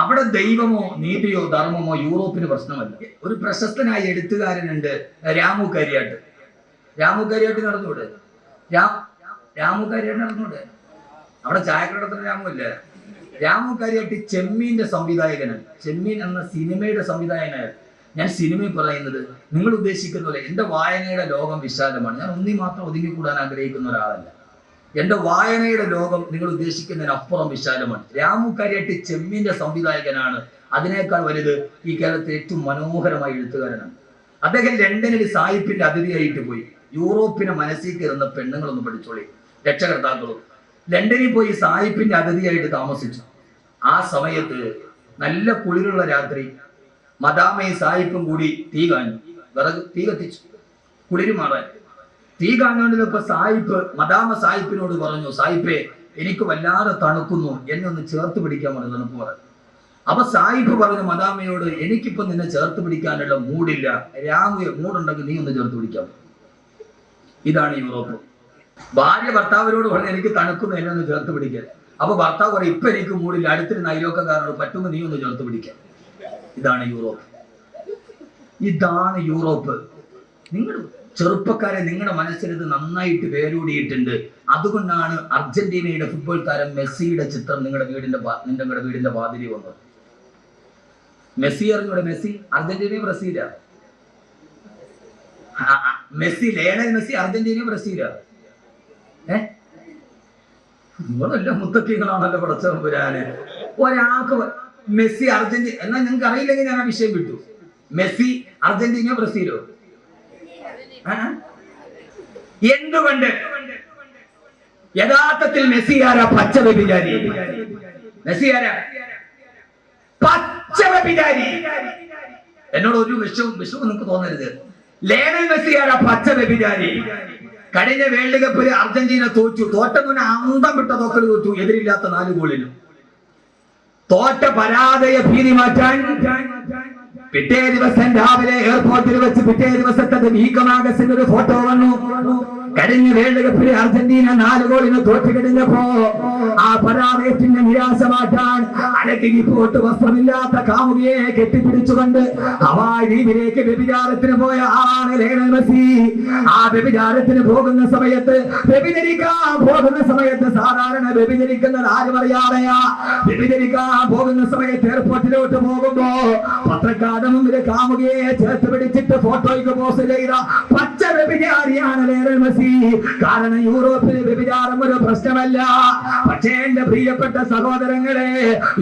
അവിടെ ദൈവമോ നീതിയോ ധർമ്മമോ യൂറോപ്പിന് പ്രശ്നമല്ല. ഒരു പ്രശസ്തനായ എഴുത്തുകാരനുണ്ട് രാമു കരിയാട്ട്. രാമു കരിയാട്ട് നടന്നൂടെ? രാമു കരിയാട്ട് നടന്നൂടെ? അവിടെ ചായക്കടത്തിന് രാമു ഇല്ല. രാമു കരിയാട്ട് ചെമ്മീന്റെ സംവിധായകനാണ്. ചെമ്മീൻ എന്ന സിനിമയുടെ സംവിധായകനാണ്. ഞാൻ സിനിമയിൽ പറയുന്നത് നിങ്ങൾ ഉദ്ദേശിക്കുന്ന പോലെ എന്റെ വായനയുടെ ലോകം വിശാലമാണ്. ഞാൻ ഒന്നി മാത്രം ഒതുങ്ങിക്കൂടാൻ ആഗ്രഹിക്കുന്ന ഒരാളല്ല. എന്റെ വായനയുടെ ലോകം നിങ്ങൾ ഉദ്ദേശിക്കുന്നതിനപ്പുറം വിശാലമാണ്. രാമു കരിയാട്ട് ചെമ്മീന്റെ സംവിധായകനാണ്. അതിനേക്കാൾ വലുത് ഈ കേരളത്തിലെ ഏറ്റവും മനോഹരമായ എഴുത്തുകാരനാണ്. അദ്ദേഹം ലണ്ടനിൽ സായിപ്പിന്റെ അതിഥിയായിട്ട് പോയി. യൂറോപ്പിനെ മനസ്സിൽ കയറുന്ന പെണ്ണുങ്ങളൊന്ന് പഠിച്ചോളി, രക്ഷകർത്താക്കളും. ലണ്ടനിൽ പോയി സായിപ്പിന്റെ അതിഥിയായിട്ട് താമസിച്ചു. ആ സമയത്ത് നല്ല കുളിരുള്ള രാത്രി മദാമയും സായിപ്പും കൂടി തീ കാഞ്ഞു. വിറക് തീ കത്തിച്ചു കുളിര് മാറാൻ. തീ കാഞ്ഞുകൊണ്ടിരുന്നപ്പോ മദാമ സായിപ്പിനോട് പറഞ്ഞു, സായിപ്പേ എനിക്ക് വല്ലാതെ തണുക്കുന്നു, എന്നെ ഒന്ന് ചേർത്ത് പിടിക്കാൻ പറഞ്ഞു, തണുപ്പ് പറഞ്ഞു. അപ്പൊ സായിപ്പ് പറഞ്ഞു മദാമയോട്, എനിക്കിപ്പോ നിന്നെ ചേർത്ത് പിടിക്കാനുള്ള മൂടില്ല, മൂടുണ്ടെങ്കിൽ നീ ഒന്ന് ചേർത്ത് പിടിക്കാം. ഇതാണ് യൂറോപ്പ്. ഭാര്യ ഭർത്താവിനോട് പറഞ്ഞു എനിക്ക് തണുക്കുന്നു, എന്നെ ഒന്ന് ചേർത്ത് പിടിക്കാൻ. അപ്പൊ ഭർത്താവ് പറയും ഇപ്പൊ എനിക്ക് മൂടില്ല, അടുത്തൊരു നൈരോക്കക്കാരനോട് പറ്റുമ്പോൾ നീ ഒന്ന് ചേർത്ത് പിടിക്കാൻ. ഇതാണ് യൂറോപ്പ്. ഇതാണ് യൂറോപ്പ്. നിങ്ങൾ ചെറുപ്പക്കാരെ, നിങ്ങളുടെ മനസ്സിൽ ഇത് നന്നായിട്ട് വേരൂടിയിട്ടുണ്ട്. അതുകൊണ്ടാണ് അർജന്റീനയുടെ ഫുട്ബോൾ താരം മെസ്സിയുടെ ചിത്രം നിങ്ങളുടെ വീടിന്റെ വാതിലി വന്നത്. മെസ്സി അറിഞ്ഞൂടെ? മെസ്സി അർജന്റീനയും ബ്രസീലാ. മെസ്സി ലയണൽ മെസ്സി അർജന്റീനയും ബ്രസീലാ. നിങ്ങളെല്ലാം മുത്തക്കികളാണല്ലോ പടച്ചവരാന്. ഒരാൾക്ക് മെസ്സി അർജന്റീന എന്നാൽ നിങ്ങൾക്ക് അറിയില്ലെങ്കിൽ ഞാൻ ആ വിഷയം വിട്ടു. മെസ്സി അർജന്റീനയോ ബ്രസീലോ? എന്തുകൊണ്ട്? യഥാർത്ഥത്തിൽ മെസ്സി ആരാ? പച്ച വ്യഭിചാരി. മെസ്സി ആരാ? പച്ച വ്യഭിചാരി. എന്നോട് ഒരു വിഷവും നിങ്ങൾക്ക് തോന്നരുത്. ലയണൽ മെസ്സി ആരാ? പച്ച വ്യഭിചാരി. കഴിഞ്ഞ വേൾഡ് കപ്പിൽ അർജന്റീന തോറ്റതിന് അന്തം വിട്ട തോക്കൽ തോറ്റു, എതിരില്ലാത്ത 4 ഗോളിനും. തോറ്റ പരാജയ ഭീതി മാറ്റാൻ പിറ്റേ ദിവസം രാവിലെ എയർപോർട്ടിൽ വെച്ച് പിറ്റേ ദിവസത്തെ വീക്കമാഗസിന്റെ ഒരു ഫോട്ടോ വന്നു. കഴിഞ്ഞ വേൾഡ് കപ്പിലെ അർജന്റീന 4 ഗോളിന് തോറ്റു കഴിഞ്ഞപ്പോ ആ പരാജയത്തിന്റെ നിരാശ മാറ്റാൻ അലക്കി പോട്ട് വസ്ത്രമില്ലാത്ത കാമുകിയെ കെട്ടിപ്പിടിച്ചുകൊണ്ട് ഹവായ് ദ്വീപിലേക്ക് വ്യഭിചാരത്തിന് പോയ ആളാണ് ലയണൽ മെസ്സി. ആ വ്യഭിചാരത്തിന് പോകുന്ന സമയത്ത് സാധാരണ വ്യഭിചരിക്കുന്നത് ആരും അറിയാതെയാ. വ്യഭിചരിക്കാൻ പോകുന്ന സമയത്ത് എയർപോർട്ടിലോട്ട് പോകുമ്പോ പത്രക്കാരുടെ മുമ്പിൽ കാമുകിയെ ചേർത്ത് പിടിച്ചിട്ട് ഫോട്ടോയ്ക്ക് പോസ്റ്റ് ചെയ്ത പച്ച വ്യഭിചാരിയാണ് ലയണൽ മെസ്സി. കാരണം യൂറോപ്പിൽ വ്യഭിചാരം ഒരു പ്രശ്നമല്ല. പക്ഷേ എന്റെ പ്രിയപ്പെട്ട സഹോദരങ്ങളെ,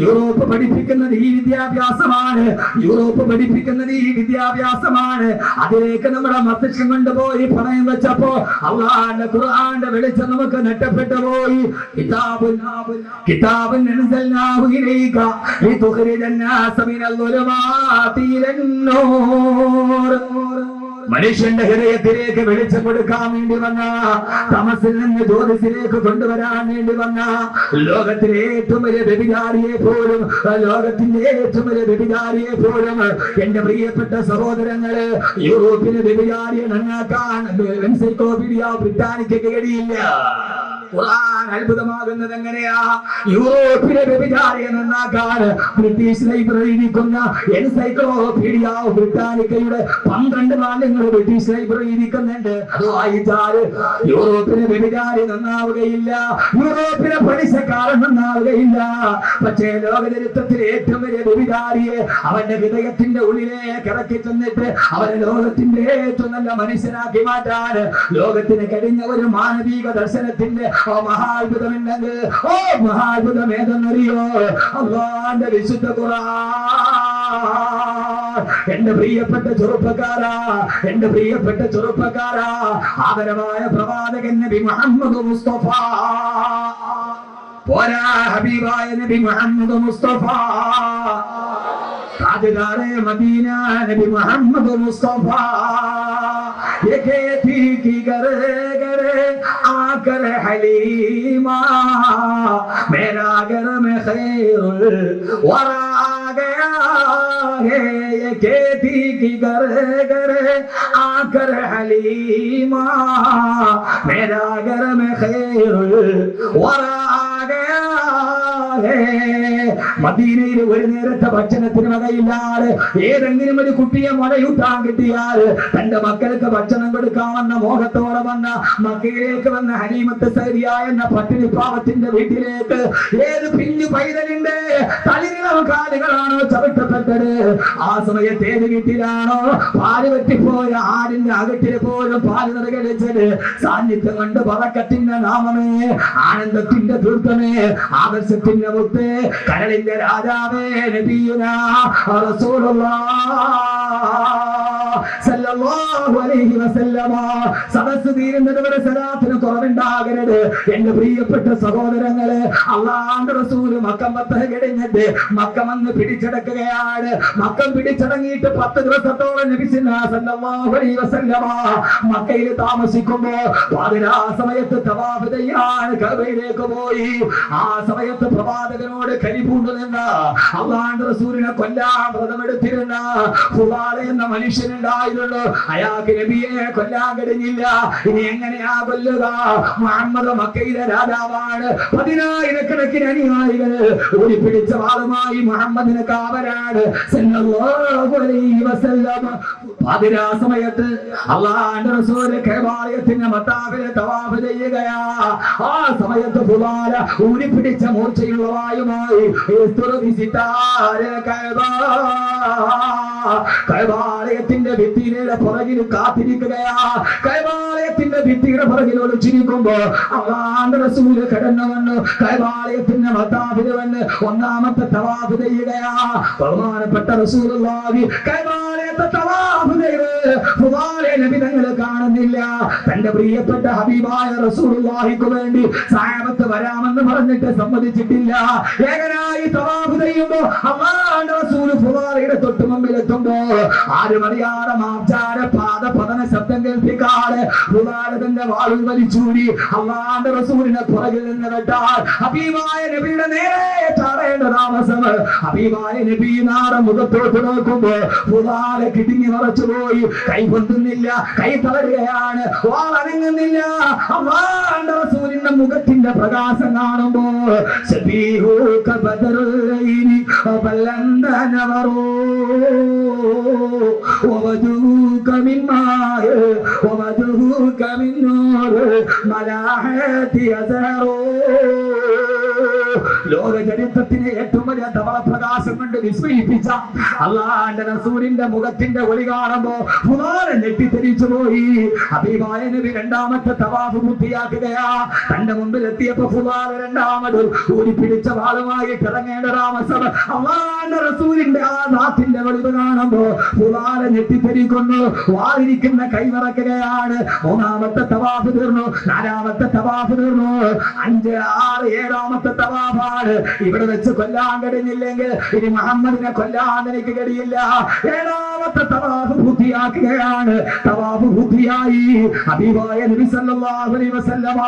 യൂറോപ്പ് പഠിപ്പിക്കുന്നത് ഈ വിദ്യാഭ്യാസമാണ്. യൂറോപ്പ് പഠിപ്പിക്കുന്നത് ഈ വിദ്യാഭ്യാസമാണ്. അതിലേക്ക് നമ്മുടെ മസ്തിഷ്കം കൊണ്ടുപോയി പണയം വെച്ചപ്പോ അല്ലാഹുവിന്റെ ഖുർആന്റെ വെളിച്ചം നമുക്ക് നഷ്ടപ്പെട്ടു പോയി. കിതാബുൻ അൻസൽനാഹു ഇലൈക ലിതുഖ്രിജന്നാസ മിനൽ ളുലുമാതി ഇലന്നൂർ. മനുഷ്യന്റെ ഹൃദയത്തിലേക്ക് വെളിച്ചം കൊടുക്കാൻ വേണ്ടി വന്ന, തമസിൽ നിന്ന് ജ്യോതിസിലേക്ക് കൊണ്ടുവരാൻ വേണ്ടി വന്ന ലോകത്തിലെ ഏറ്റവും വലിയ വ്യഭിചാരിയെ പോലും എന്റെ പ്രിയപ്പെട്ട സഹോദരങ്ങള്, യൂറോപ്പിലെ വ്യഭിചാരിയെ നന്നാക്കാൻ എൻസൈക്ലോപീഡിയ ബ്രിട്ടാനിക്കയ്ക്ക് കഴിയില്ല. ഖുർആൻ അത്ഭുതമാകുന്നത് എങ്ങനെയാ? യൂറോപ്പിലെ വ്യഭിചാരിയെ നന്നാക്കാൻ ബ്രിട്ടീഷ് ലൈബ്രറി ഇരിക്കുന്ന എൻസൈക്ലോപീഡിയ ബ്രിട്ടാനിക്കയുടെ 12 വാല്യങ്ങൾ ബ്രിട്ടീഷ് ലൈബ്രറി ഇരിക്കുന്നുണ്ട്. അത് വായിച്ചാല് യൂറോപ്പിലെ വ്യഭിചാരി നന്നാവുകയില്ല, യൂറോപ്പിലെ പലിശക്കാരൻ നന്നാവുകയില്ല. പക്ഷേ ലോകചരിത്രത്തിലെ ഏറ്റവും വലിയ വ്യഭിചാരിയെ അവന്റെ ഹൃദയത്തിന്റെ ഉള്ളിലേക്ക് ഇറക്കി ചെന്നിട്ട് അവനെ ലോകത്തിന്റെ ഏറ്റവും നല്ല മനുഷ്യനാക്കി മാറ്റാൻ ലോകത്തിന് കഴിഞ്ഞ ഒരു മാനവിക ദർശനത്തിന്റെ മഹാത്ഭുതമുണ്ടെങ്കിൽ മഹാത്ഭുതം ഏതെന്നറിയോ? അല്ലാഹുവിന്റെ വിശുദ്ധ ഖുർആൻ. എന്റെ പ്രിയപ്പെട്ട ചെറുപ്പക്കാരാ, ആദരവായ പ്രവാചകൻ നബി മുഹമ്മദ് മുസ്തഫ, പോരാ ഹബീബായ നബി മുഹമ്മദ് മുസ്തഫ, താജ്ദാരെ മദീന നബി മുഹമ്മദ് മുസ്തഫ, थी की गरे गरे आकर हलीमा, मेरा घर में खैरुल वरा गया है। ये थी की गरे गरे आकर हलीमा, मेरा घर में खैरुल वरा गया മദീനയിൽ ഒരു നേരത്തെ ഭക്ഷണത്തിന് വകയില്ലാതെ ഏതെങ്കിലും ഒരു കുട്ടിയെ മുലയൂട്ടാൻ കിട്ടിയാൽ തന്റെ മക്കൾക്ക് ഭക്ഷണം കൊടുക്കാമെന്ന മോഹത്തോടെ വന്ന മക്കയിലേക്ക് വന്ന ഹലീമത്ത് സഅദിയ എന്ന പട്ടിണി പാവത്തിന്റെ വീട്ടിലേക്ക് ഏത് പിഞ്ഞു പൈതലിന്റെ തളിരിളം കാലുകളാണോ ചവിട്ടപ്പെട്ടത്, ആ സമയത്ത് ഏത് വീട്ടിലാണോ പാല് പറ്റിപ്പോയ ആടിന്റെ അകട്ടില് പോലും പാല് നിറകടിച്ചത്, സാന്നിധ്യം കൊണ്ട് ബറക്കത്തിന്റെ നാമമേ, ആനന്ദത്തിന്റെ ദുർഗമേ, ആദർശത്തിന്റെ മുത്ത്, കരളിന്റെ രാജാവേ, നബിയുനാ റസൂലുള്ളാഹ് സല്ലല്ലാഹു അലൈഹി വസല്ലമ. സദസ്സ് തീരുന്നതുവരെ സലാത്തിന് കുറവുണ്ടാകരുത് എന്റെ പ്രിയപ്പെട്ട സഹോദരങ്ങളെ. അല്ലാഹുവിന്റെ റസൂൽ മക്കം ഫത്ഹ് കഴിഞ്ഞിട്ട് മക്കം വന്ന് പിടിച്ചടക്കുകയാണ്. മക്കം പിടിച്ചടങ്ങിയിട്ട് 10 ദിവസത്തോളം നബി സല്ലല്ലാഹു അലൈഹി വസല്ലമ മക്കയിൽ താമസിക്കുമ്പോ പാതിരാ സമയത്ത് തവാഫ് ചെയ്യാൻ കഅബയിലേക്ക് പോയി. ആ സമയത്ത് പ്രവാചകനോട് കരിപൂണ്ടു നിന്ന അല്ലാഹുവിന്റെ റസൂലിനെ കൊല്ലാൻ വ്രതമെടുത്തിരുന്ന ഫുലാല എന്ന മനുഷ്യനുണ്ടായിരുന്നു. അയാൾക്ക് നബിയെ കൊല്ലാൻ കഴിഞ്ഞില്ല. ഇനി എങ്ങനെയാ കൊല്ലുക? മുഹമ്മദ് മക്കയിലെ രാജാവാണ്. 10,000 അനുയായികൾ ഓടിപ്പിടിച്ച വാളുമായി മുഹമ്മദിന് കാവലാണ് സല്ലല്ലാഹു അലൈഹി വസല്ലം. പാതിരാ സമയത്ത് അല്ലാഹുവിന്റെ റസൂൽ കഅബാലയത്തിന്റെ മത്താഫിലെ തവാഫ് ചെയ്യുകയാ. ആ സമയത്ത് ഫുലാല ഊരിപ്പിടിച്ച മൂർച്ചയുള്ള വായുമായി കഅബാലയത്തിന്റെ ഭിത്തിയുടെ പുറകിൽ കാത്തിരിക്കുകയാ. കഅബാലയത്തിന്റെ ഭിത്തിയുടെ പുറകിൽ ഒളിച്ചിരിക്കുമ്പോ അല്ലാഹുവിന്റെ റസൂൽ കടന്നു വന്നു കഅബാലയത്തിന്റെ മത്താഫിൽ വന്ന് ഒന്നാമത്തെ തവാഫ് ചെയ്യുകയാ. ബഹുമാനപ്പെട്ട റസൂലുള്ളാഹി കഅബാലയത്തെ തവാഫ് ചെയ്ത് ഫുലാലെ നബി തങ്ങളെ കാണുന്നില്ല. തന്റെ പ്രിയപ്പെട്ട ഹബീബായ റസൂലുള്ളാഹിക്ക് വേണ്ടി സഹാബത്ത് വരാമെന്ന് പറഞ്ഞിട്ട് സമ്മതിച്ചിട്ടില്ല. ഏകനായി തവാഫ് ചെയ്യുമ്പോ അല്ലാഹുവിന്റെ റസൂൽ ഫുലാലയുടെ തൊട്ട് മുമ്പിൽ എത്തുമ്പോ ആരും അറിയാതെ മാർജാര പാദ പതന ശബ്ദം കേൾപ്പിക്കാതെ ഫുലാല തന്റെ വാളിൽ വലിച്ചൂരി അല്ലാഹുവിന്റെ റസൂലിനെ പുറകിൽ നിന്ന് വെട്ടാൻ ഹബീബായ നബിയുടെ നേരെ ചാടേണ്ട താമസം. ഹബീബായ നബി നാടെ മുഖത്തോട്ട് നോക്കുമ്പോ ഫുലാല കിടുങ്ങി മറച്ചു പോയി. കൈ പൊന്തുന്നില്ല, കൈ തളരുകയാണ്, വാളനങ്ങുന്നില്ല. അല്ലാഹുവിന്റെ റസൂലിന്റെ മുഖത്തിന്റെ പ്രകാശം കാണുമ്പോ ശബീഹുക ബദറുല്ലൈനി ബല്ലന്തനവറൂ വവജൂക മിൻ മായ വവജൂക മിൻ നൂർ മലാഹതി അസറൂ. ലോക ചരിത്രത്തിലെ ഏറ്റവും വലിയ ധവളപ്രകാശം കൊണ്ട് വിസ്മയിപ്പിച്ച അല്ലാഹുവിന്റെ റസൂലിന്റെ മുഖത്തിന്റെ ഒളി കാണുമ്പോ ഫുലാല ഞെട്ടിത്തെറിച്ചു പോയി. ഹബീബായ നബി രണ്ടാമത്തെ തവാഫ് പൂർത്തിയാക്കുകയാ. തന്റെ മുമ്പിൽ എത്തിയപ്പോ ഫുലാല രണ്ടാമത് ഊരിപ്പിടിച്ച വാളുമായി ഇറങ്ങേണ്ട താമസം. അല്ലാഹുവിന്റെ റസൂലിന്റെ ആ നാട്ടിന്റെ വെളിവ് കാണുമ്പോ ഫുലാല ഞെട്ടിത്തെറിക്കുന്നു. വാളിരിക്കുന്ന കൈമറക്കുകയാണ്. മൂന്നാമത്തെ തവാഫ് തീർന്നു, നാലാമത്തെ തവാഫ് തീർന്നു, 5, 6, 7ാമത്തെ തവാഫാണ്. ഇവിടെ വെച്ച് കൊല്ലാൻ കഴിഞ്ഞില്ലെങ്കിൽ ഇനി മുഹമ്മദിനെ കൊല്ലാൻ എനിക്ക് കഴിയില്ല. 7ാമത്തെ തവാഫ് പൂർത്തിയാക്കുകയാണ്. തവാഫ് പൂർത്തിയായി. ഹബീബായ നബി സല്ലല്ലാഹു അലൈഹി വസല്ലമ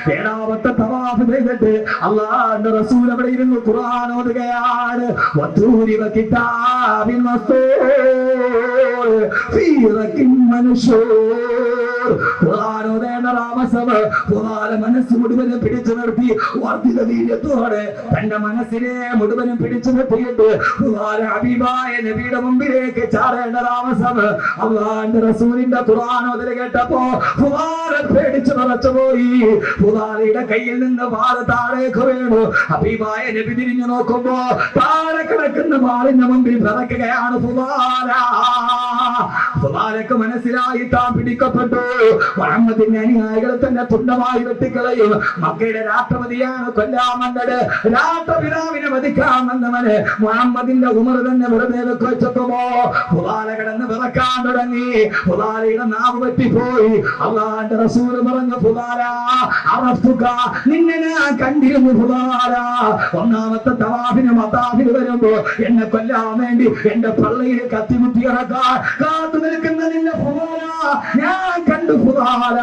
7ാമത്തെ തവാഫ് ചെയ്തിട്ട് അല്ലാഹുവിന്റെ റസൂൽ അവിടെ ഇരുന്ന് ഖുർആൻ ഓതുകയാണ്. വതൂരി വകിതാബിൻ മസ്തൂർ ഫീ റക്കിൻ മൻശൂർ. ഖുർആൻ ഓതേണ്ട താമസം ഖുർആൻ മനസ്സ് മുഴുവനും പിടിച്ചു നിർത്തി വർദ്ധിത വീര്യത്തോടെ തന്റെ മനസ്സിനെ മുഴുവനും പിടിച്ചു നിർത്തിയിട്ട് ഖുർആൻ ഹബീബായ നബിയുടെ മുമ്പിലേക്ക് ചാടേണ്ട താമസം. അല്ലാഹുവിന്റെ റസൂലിന്റെ ഖുർആൻ ഓതൽ കേട്ടപ്പോ ഖുർആൻ പേടിച്ചു മറച്ചുപോയി. ഖുർആനിന്റെ കയ്യിൽ നിന്ന് വാൾ താഴേക്ക് വീണു. ഹബീബായ നബി തിരിഞ്ഞു നോക്കുമ്പോ താഴെ കിടക്കുന്ന വാളിന്റെ മുമ്പിൽ പിറക്കുകയാണ് ഖുർആൻ. ഖുർആനക്ക് മനസ്സിലായി താൻ പിടിക്കപ്പെട്ടു. മുഹമ്മദിന്റെ അനുയായികളെ തന്നെ തുണ്ടമായി വെട്ടിക്കളയും. മക്കയുടെ രാഷ്ട്രപതിയാണ് കൊല്ലാൻ വന്നത്. രാഷ്ട്രപിതാവിനെ വധിക്കാൻ വന്നവന് മുഹമ്മദിന്റെ ഉമർ തന്നെ വെറുതെ വെച്ചെത്തുമോ ഫുലാല കിടന്ന് വിറക്കാൻ തുടങ്ങി. ഫുലാലയുടെ നാവ് പറ്റിപ്പോയി. അല്ലാഹുവിന്റെ റസൂൽ പറഞ്ഞു, ഫുലാല അറഫ്തുക, നിന്നെ ഞാൻ കണ്ടിരുന്നു ഫുലാല. ഒന്നാമത്തെ തവാഫിന് മത്താഫിന് വരുമ്പോ എന്നെ കൊല്ലാൻ വേണ്ടി എന്റെ പള്ളിയിൽ കത്തിമുട്ടി ഇറക്കാൻ കാത്തു നിൽക്കുന്ന നിന്നെ ഫുലാല ഞാൻ കണ്ടു ഫുലാല.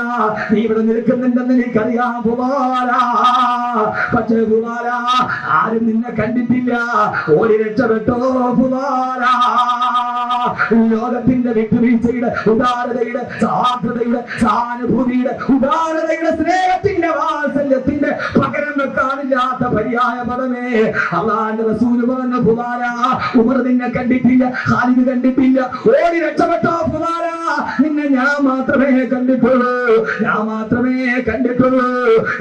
നീ ഇവിടെ നിൽക്കുന്നുണ്ടെന്ന് എനിക്കറിയാം ഫുലാല. പക്ഷേ ഫുലാല ആരും നിന്നെ കണ്ടിട്ടില്ല. ഓടി രക്ഷപ്പെട്ടോ ഫുലാല. ലോകത്തിന്റെ വിട്ടുവീഴ്ചയുടെ, ഉദാരതയുടെ, സാധ്യതയുടെ, സഹാനുഭൂതിയുടെ, ഉദാരതയുടെ, സ്നേഹത്തിന്റെ, വാത്സല്യത്തിന്റെ പകരം വെക്കാനില്ലാത്ത പര്യായ പദമേ അല്ലാഹുവിന്റെ റസൂല് പറഞ്ഞ ഫുദാല, ഉമർ നിന്നെ കണ്ടിട്ടില്ല, ഖാലിദ് കണ്ടിട്ടില്ല, ഓടി രക്ഷപ്പെട്ടോ ഫുദാല, നിന്നെ ഞാൻ മാത്രമേ കണ്ടിട്ടുള്ളൂ, ഞാൻ മാത്രമേ കണ്ടിട്ടുള്ളൂ.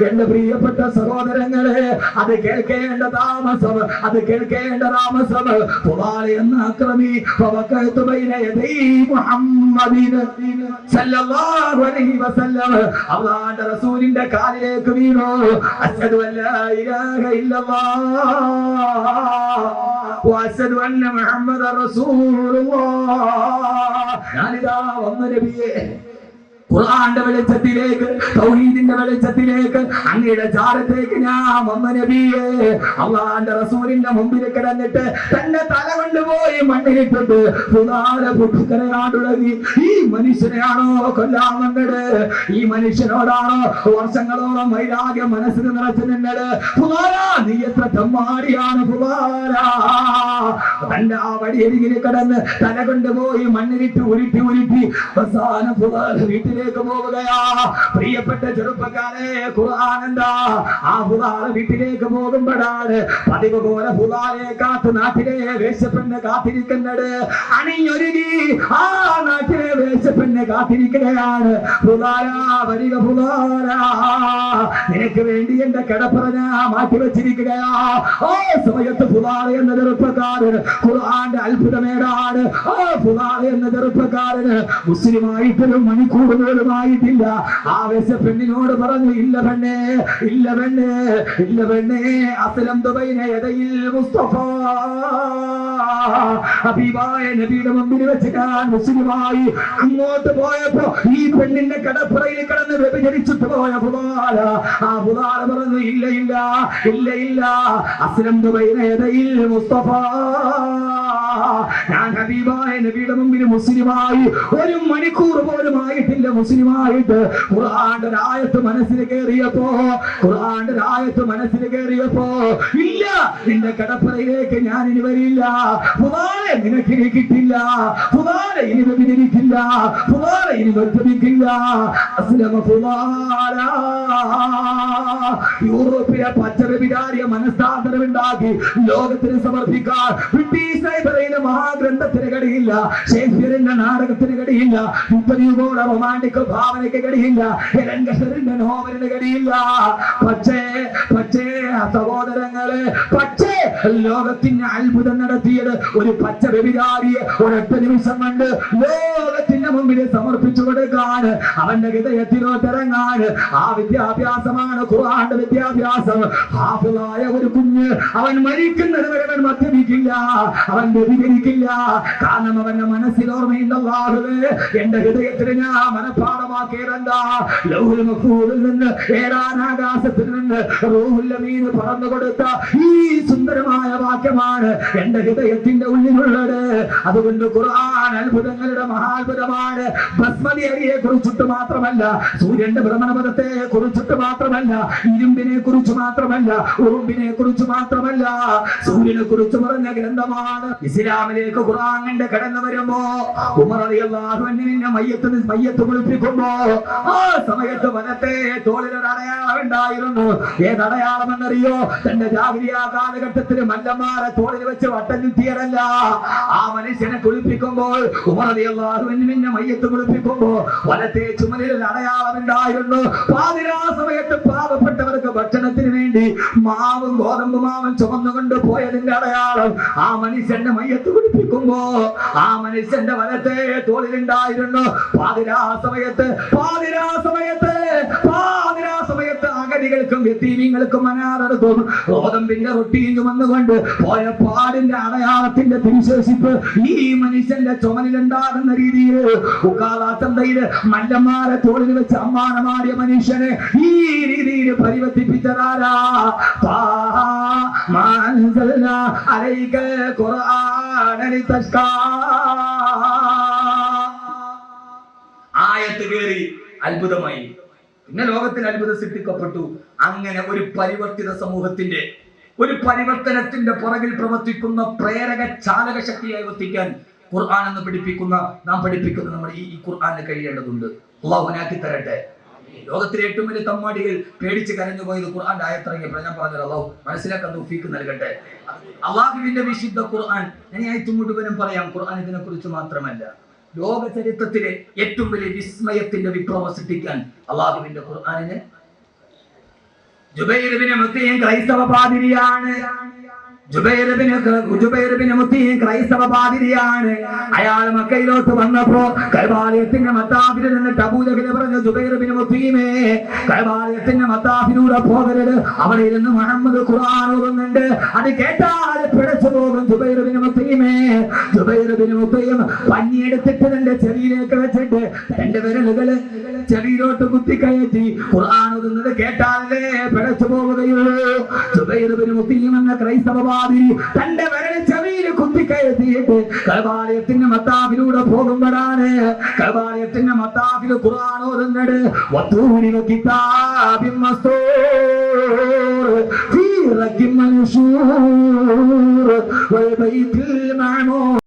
എന്റെ പ്രിയപ്പെട്ട സഹോദരങ്ങളെ, അത് കേൾക്കേണ്ട താമസം, അത് കേൾക്കേണ്ട താമസം. ഫുദാല എന്ന അക്രമി ഫവഖഅതു ബൈന യദൈ മുഹമ്മദിൻ സല്ലല്ലാഹു അലൈഹി വസല്ലം, അല്ലാഹുവിന്റെ റസൂലിന്റെ കാലിലേക്ക് വീണു. അശ്ഹദു അല്ലാ ഇലാഹ ഇല്ലല്ലാഹ് വഅശ്ഹദു അന്ന മുഹമ്മദൻ റസൂലുള്ളാഹ്. ഞാനിതാ വന്നു നബിയേ, ഖുർആന്റെ വെളിച്ചത്തിലേക്ക്, തൗഹീദിന്റെ വെളിച്ചത്തിലേക്ക്, അങ്ങയുടെ ചാരത്തേക്ക് ഞാൻ വന്ന നബിയേ. അല്ലാഹുവിന്റെ റസൂലിന്റെ മുമ്പിൽ കിടന്നിട്ട് തന്റെ തല കൊണ്ടുപോയി മണ്ണിലിട്ടിട്ട് ഫുദാല പൊട്ടിക്കരയാൻ തുടങ്ങി. ഈ മനുഷ്യനെയാണോ കൊല്ലാൻ വന്നത്? ഈ മനുഷ്യനോടാണോ വർഷങ്ങളോളം വൈരാഗ്യം മനസ്സിൽ നിറച്ചു നിന്നത്? ഫുദാല, നീ എത്ര തെമ്മാടിയാണ് ഫുദാല. തന്റെ ആ വടിയരികിൽ കിടന്ന് തല കൊണ്ടുപോയി മണ്ണിലിട്ട് ഉരുട്ടി ഉരുട്ടി അവസാനം ഫുദാല വീട്ടിലേക്ക് പോവുകയാ. പ്രിയപ്പെട്ട ചെറുപ്പക്കാരെ, ഖുർആൻ എന്താ? ആ ഫുദാല വീട്ടിലേക്ക് പോകുമ്പോഴാണ് പതിവ് പോലെ ഫുദാലയെ കാത്ത് നാട്ടിലെ വേശ്യപ്പെണ്ണ് കാത്തിരിക്കുന്നത്. അണിഞ്ഞൊരുങ്ങി ആ നാട്ടിലെ വേശ്യപ്പെണ്ണ് കാത്തിരിക്കുകയാണ്. ഫുദാല വരിക, ഫുദാല നിനക്ക് വേണ്ടി എന്റെ കിടപ്പറ ഞാൻ മാറ്റിവെച്ചിരിക്കുകയാ. ആ സമയത്ത് ഫുദാല എന്ന ചെറുപ്പക്കാരൻ ഖുർആന്റെ അത്ഭുതമേടാണ്. ആ ഫുദാല എന്ന ചെറുപ്പക്കാരന് മുസ്ലിമായിട്ടൊരു മണിക്കൂർ പോലുമായിട്ടില്ല. ആ വേശ്യപ്പെണ്ണിനോട് പറഞ്ഞു, ഇല്ല പെണ്ണേ, ഇല്ല പെണ്ണേ, ഇല്ല പെണ്ണേ, അസ്ലംതു ബൈന യദയിൽ മുസ്തഫ, ഹബീബായ നബിയുടെ മുമ്പിൽ വെച്ച് ഞാൻ മുസ്ലിമായി. അങ്ങോട്ട് പോയപ്പോ ഈ പെണ്ണിന്റെ കടപ്പുറയിൽ കിടന്ന് വ്യഭിചരിച്ചിട്ട് പോയ ഫുദാല, ആ ഫുദാല പറഞ്ഞു, ഇല്ല ഇല്ല, ഇല്ല ഇല്ല, അസ്ലംതു ബൈന യദയിൽ മുസ്തഫ, ഞാൻ ഹബീബായ നബിയുടെ മുമ്പിൽ മുസ്ലിമായി. ഒരു മണിക്കൂർ പോലും ആയിട്ടില്ല മുസ്ലിമായിട്ട്. ഖുർആന്റെ ആയത്ത് മനസ്സിൽ കയറിയപ്പോ, ഖുർആന്റെ ആയത്ത് മനസ്സിൽ കയറിയപ്പോ, ഇല്ല, നിന്റെ കടപ്പറയിലേക്ക് ഞാൻ ഇനി വരില്ല ഫുദാല, നിനക്ക് ഇനി കിട്ടില്ല ഫുദാല, ഇനി വ്യഭിചരിക്കില്ല ഫുദാല, ഇനി വ്യഭിചരിക്കില്ല. അസ്ലമ ഫുദാല. യൂറോപ്പിലെ പച്ചവ്യഭിചാരിയ മനസ്താന്തരമുണ്ടാക്കി ലോകത്തിന് സമർപ്പിക്കാൻ ബ്രിട്ടീഷ് ലൈബ്രറിയിലെ മഹാഗ്രന്ഥത്തിന് കഴിയില്ല, ഷേക്സ്പിയറിന്റെ നാടകത്തിന് കഴിയില്ല, യുദ്ധയുടെ റൊമാന്റിക് ഭാവനയ്ക്ക് കഴിയില്ല, രംഗസറിന്റെ നോവലിന് കഴിയില്ല. പക്ഷേ പക്ഷേ സഹോദരങ്ങളെ, പക്ഷേ ലോകത്തിന് അത്ഭുതം നടത്തിയത് ഒരു പച്ച വ്യഭിചാരിയെ ഒരൊറ്റ നിമിഷം കൊണ്ട് ലോകത്തിന്റെ മുമ്പിൽ സമർപ്പിച്ചു കൊടുക്കാൻ, അവന്റെ ഹൃദയത്തിലോട്ടിറങ്ങാൻ. ആ വിദ്യാഭ്യാസമാണ് ഖുർആന്റെ വിദ്യാഭ്യാസം. ഹാഫിളായ ഒരു കുഞ്ഞ്, അവൻ മരിക്കുന്നത് വരെ അവൻ മദ്യപിക്കില്ല, അവൻ വ്യഭിചരിക്കില്ല. കാരണം അവന്റെ മനസ്സിൽ ഓർമ്മയുണ്ട്, അല്ലാഹുവേ, എന്റെ ഹൃദയത്തിൽ ഞാൻ മനഃപാഠമാക്കിയതെന്താ? ലൗഹുൽ മഹ്ഫൂദിൽ നിന്ന്, ഏഴാനാകാശത്തിൽ നിന്ന് റൂഹുൽ അമീൻ പറഞ്ഞു കൊടുത്ത ഈ സുന്ദരമായ വാക്യമാണ് എന്റെ ഹൃദയത്തിന്റെ ഉള്ളിലുള്ളത്. അതുകൊണ്ട് ഖുർആൻ അത്ഭുതങ്ങളുടെ മഹാത്ഭുതമാണ്. ബസ്മതി അരിയെ കുറിച്ചിട്ട് മാത്രമല്ല, സൂര്യന്റെ ഭ്രമണപഥത്തെ കുറിച്ചിട്ട് മാത്രമല്ല, ഇരുമ്പിനെ കുറിച്ച് മാത്രമല്ല, ഉറുമ്പിനെ കുറിച്ച് മാത്രമല്ല, സൂര്യനെ കുറിച്ച് പറഞ്ഞ ഗ്രന്ഥമാണ്. ഇസ്ലാമിലേക്ക് ഖുർആനിന്റെ കടന്നു വരുമ്പോ ഉമർ റളിയല്ലാഹു അൻഹുവിനെ മയ്യത്ത് കുളിപ്പിക്കുമ്പോ ആ സമയത്ത് വനത്തെ തോളിലൊരു അടയാളം ഉണ്ടായിരുന്നു. ഏതടയാളം എന്നറിയോ? തന്റെ ജാഹിലിയ്യ കാലഘട്ടത്തിൽ മല്ലന്മാരെ തോളിൽ വെച്ച് വട്ടം ചുറ്റിയതല്ല. ആ മനുഷ്യനെ കുളിപ്പിക്കുമ്പോൾ, ഉമർ റളിയല്ലാഹു അൻഹുവിനെ മയ്യത്ത് കുളിപ്പിക്കുമ്പോ വനത്തെ ചുമലിൽ ഒരു അടയാളം ഉണ്ടായിരുന്നു. പാതിരാ സമയത്ത് പാവപ്പെട്ടവർക്ക് ഭക്ഷണത്തിന് വേണ്ടി മാവും ഗോതമ്പ് മാവും ചുമന്നുകൊണ്ട് പോയതിന്റെ അടയാളം. ആ മനുഷ്യന്റെ മയ്യത്ത് കുളിപ്പിക്കുമ്പോ ആ മനുഷ്യന്റെ വലത്തെ തോളിലുണ്ടായിരുന്നു. പാതിരാ സമയത്ത് അഗതികൾക്കും യതീമീങ്ങൾക്കും അനാഥർക്കും ഗോതമ്പിന്റെ റൊട്ടിയും ചുമന്നുകൊണ്ട് പോയ പാടിന്റെ അടയാളത്തിന്റെ തിരിശേഷിപ്പ് ഈ മനുഷ്യന്റെ ചുമലിലുണ്ടാകുന്ന രീതിയിൽ ഉക്കാളാത്തന്തയില് മല്ലന്മാരെ തോളിൽ വെച്ച് അമ്മാനമാടിയ മനുഷ്യനെ ഈ രീതിയിൽ പരിവർത്തിപ്പിച്ചതാരാ? ആയത്ത് കേറി അത്ഭുതമായി. പിന്നെ ലോകത്തിൽ അത്ഭുതം സൃഷ്ടിക്കപ്പെട്ടു. അങ്ങനെ ഒരു പരിവർത്തിത സമൂഹത്തിന്റെ, ഒരു പരിവർത്തനത്തിന്റെ പുറകിൽ പ്രവർത്തിക്കുന്ന പ്രേരക ചാലക ശക്തിയായി വർത്തിക്കാൻ ഖുർആൻ എന്ന് നാം പഠിപ്പിക്കുന്ന നമ്മൾ ഈ ഖുർആന് കഴിയേണ്ടതുണ്ട്. അള്ളാഹുനാക്കി തരട്ടെ. ലോകത്തിലെ ഏറ്റവും വലിയ തമ്മാടികൾ പേടിച്ച് കരഞ്ഞു പോയത് ഖുർആന്റെ ആയത്തിറങ്ങിയപ്പോൾ ഞാൻ പറഞ്ഞത് അള്ളാഹു മനസ്സിലാക്കാൻ തൗഫീക്ക് നൽകട്ടെ. അള്ളാഹുവിന്റെ വിശുദ്ധ ഖുർആൻ, ഞാൻ ആയത്ത് മുഴുവനും പറയാം. ഖുർആൻ ഇതിനെ കുറിച്ച് മാത്രമല്ല, ലോക ചരിത്രത്തിലെ ഏറ്റവും വലിയ വിസ്മയത്തിന്റെ വിപ്ലവം സൃഷ്ടിക്കാൻ അള്ളാഹുവിന്റെ ഖുർആനിന് ജുബൈർ ഇബ്നു മുത്തീം ക്രൈസ്തവ പാതിരിയാണ്. ക്രൈസ്തവ പാതിരിയാണ്. അയാൾ മക്കയിലോട്ട് വന്നപ്പോ കൈബാലയത്തിന്റെ മത്താഫിൽ നിന്നിട്ട് അബൂജഹൽ പറഞ്ഞു, ജുബൈർ ഇബ്നു മുത്തീമേ, കൈബാലയത്തിന്റെ മത്താഫിലൂടെ പോകരുത്, അവിടെ ഇരുന്ന് മുഹമ്മദ് ഖുർആൻ ഓതുന്നുണ്ട്, അത് കേട്ടാൽ പിടച്ചു പോകും. ജുബൈർ ഇബ്നു മുത്തീമേ, ജുബൈർ ഇബ്നു മുത്തീം പഞ്ഞിയെടുത്തിട്ട് തന്റെ ചെവിയിലേക്ക് വെച്ചിട്ട് രണ്ട് വിരലുകള് ചെവിയിലോട്ട് കുത്തിക്കയറ്റി ഖുർആൻ ഓതുന്നത് കേട്ടാലേ പിടച്ചു പോവുകയുള്ളൂ. ജുബൈർ ഇബ്നു മുത്തീം എന്ന ക്രൈസ്തവ തന്റെ വിരൽ ചെവിയിൽ കുത്തിക്കയറ്റിയിട്ട് കൈബാലയത്തിന്റെ മത്താഫിലൂടെ പോകുമ്പോഴാണ് കൈബാലയത്തിന്റെ മത്താഫിൽ ഖുർആൻ ഓതുന്നത്. വത്തൂരി കിതാബിൻ മസ്തൂർ ഫീ റഖിൻ മൻശൂർ വൽ ബൈത്തിൽ മഅമൂർ.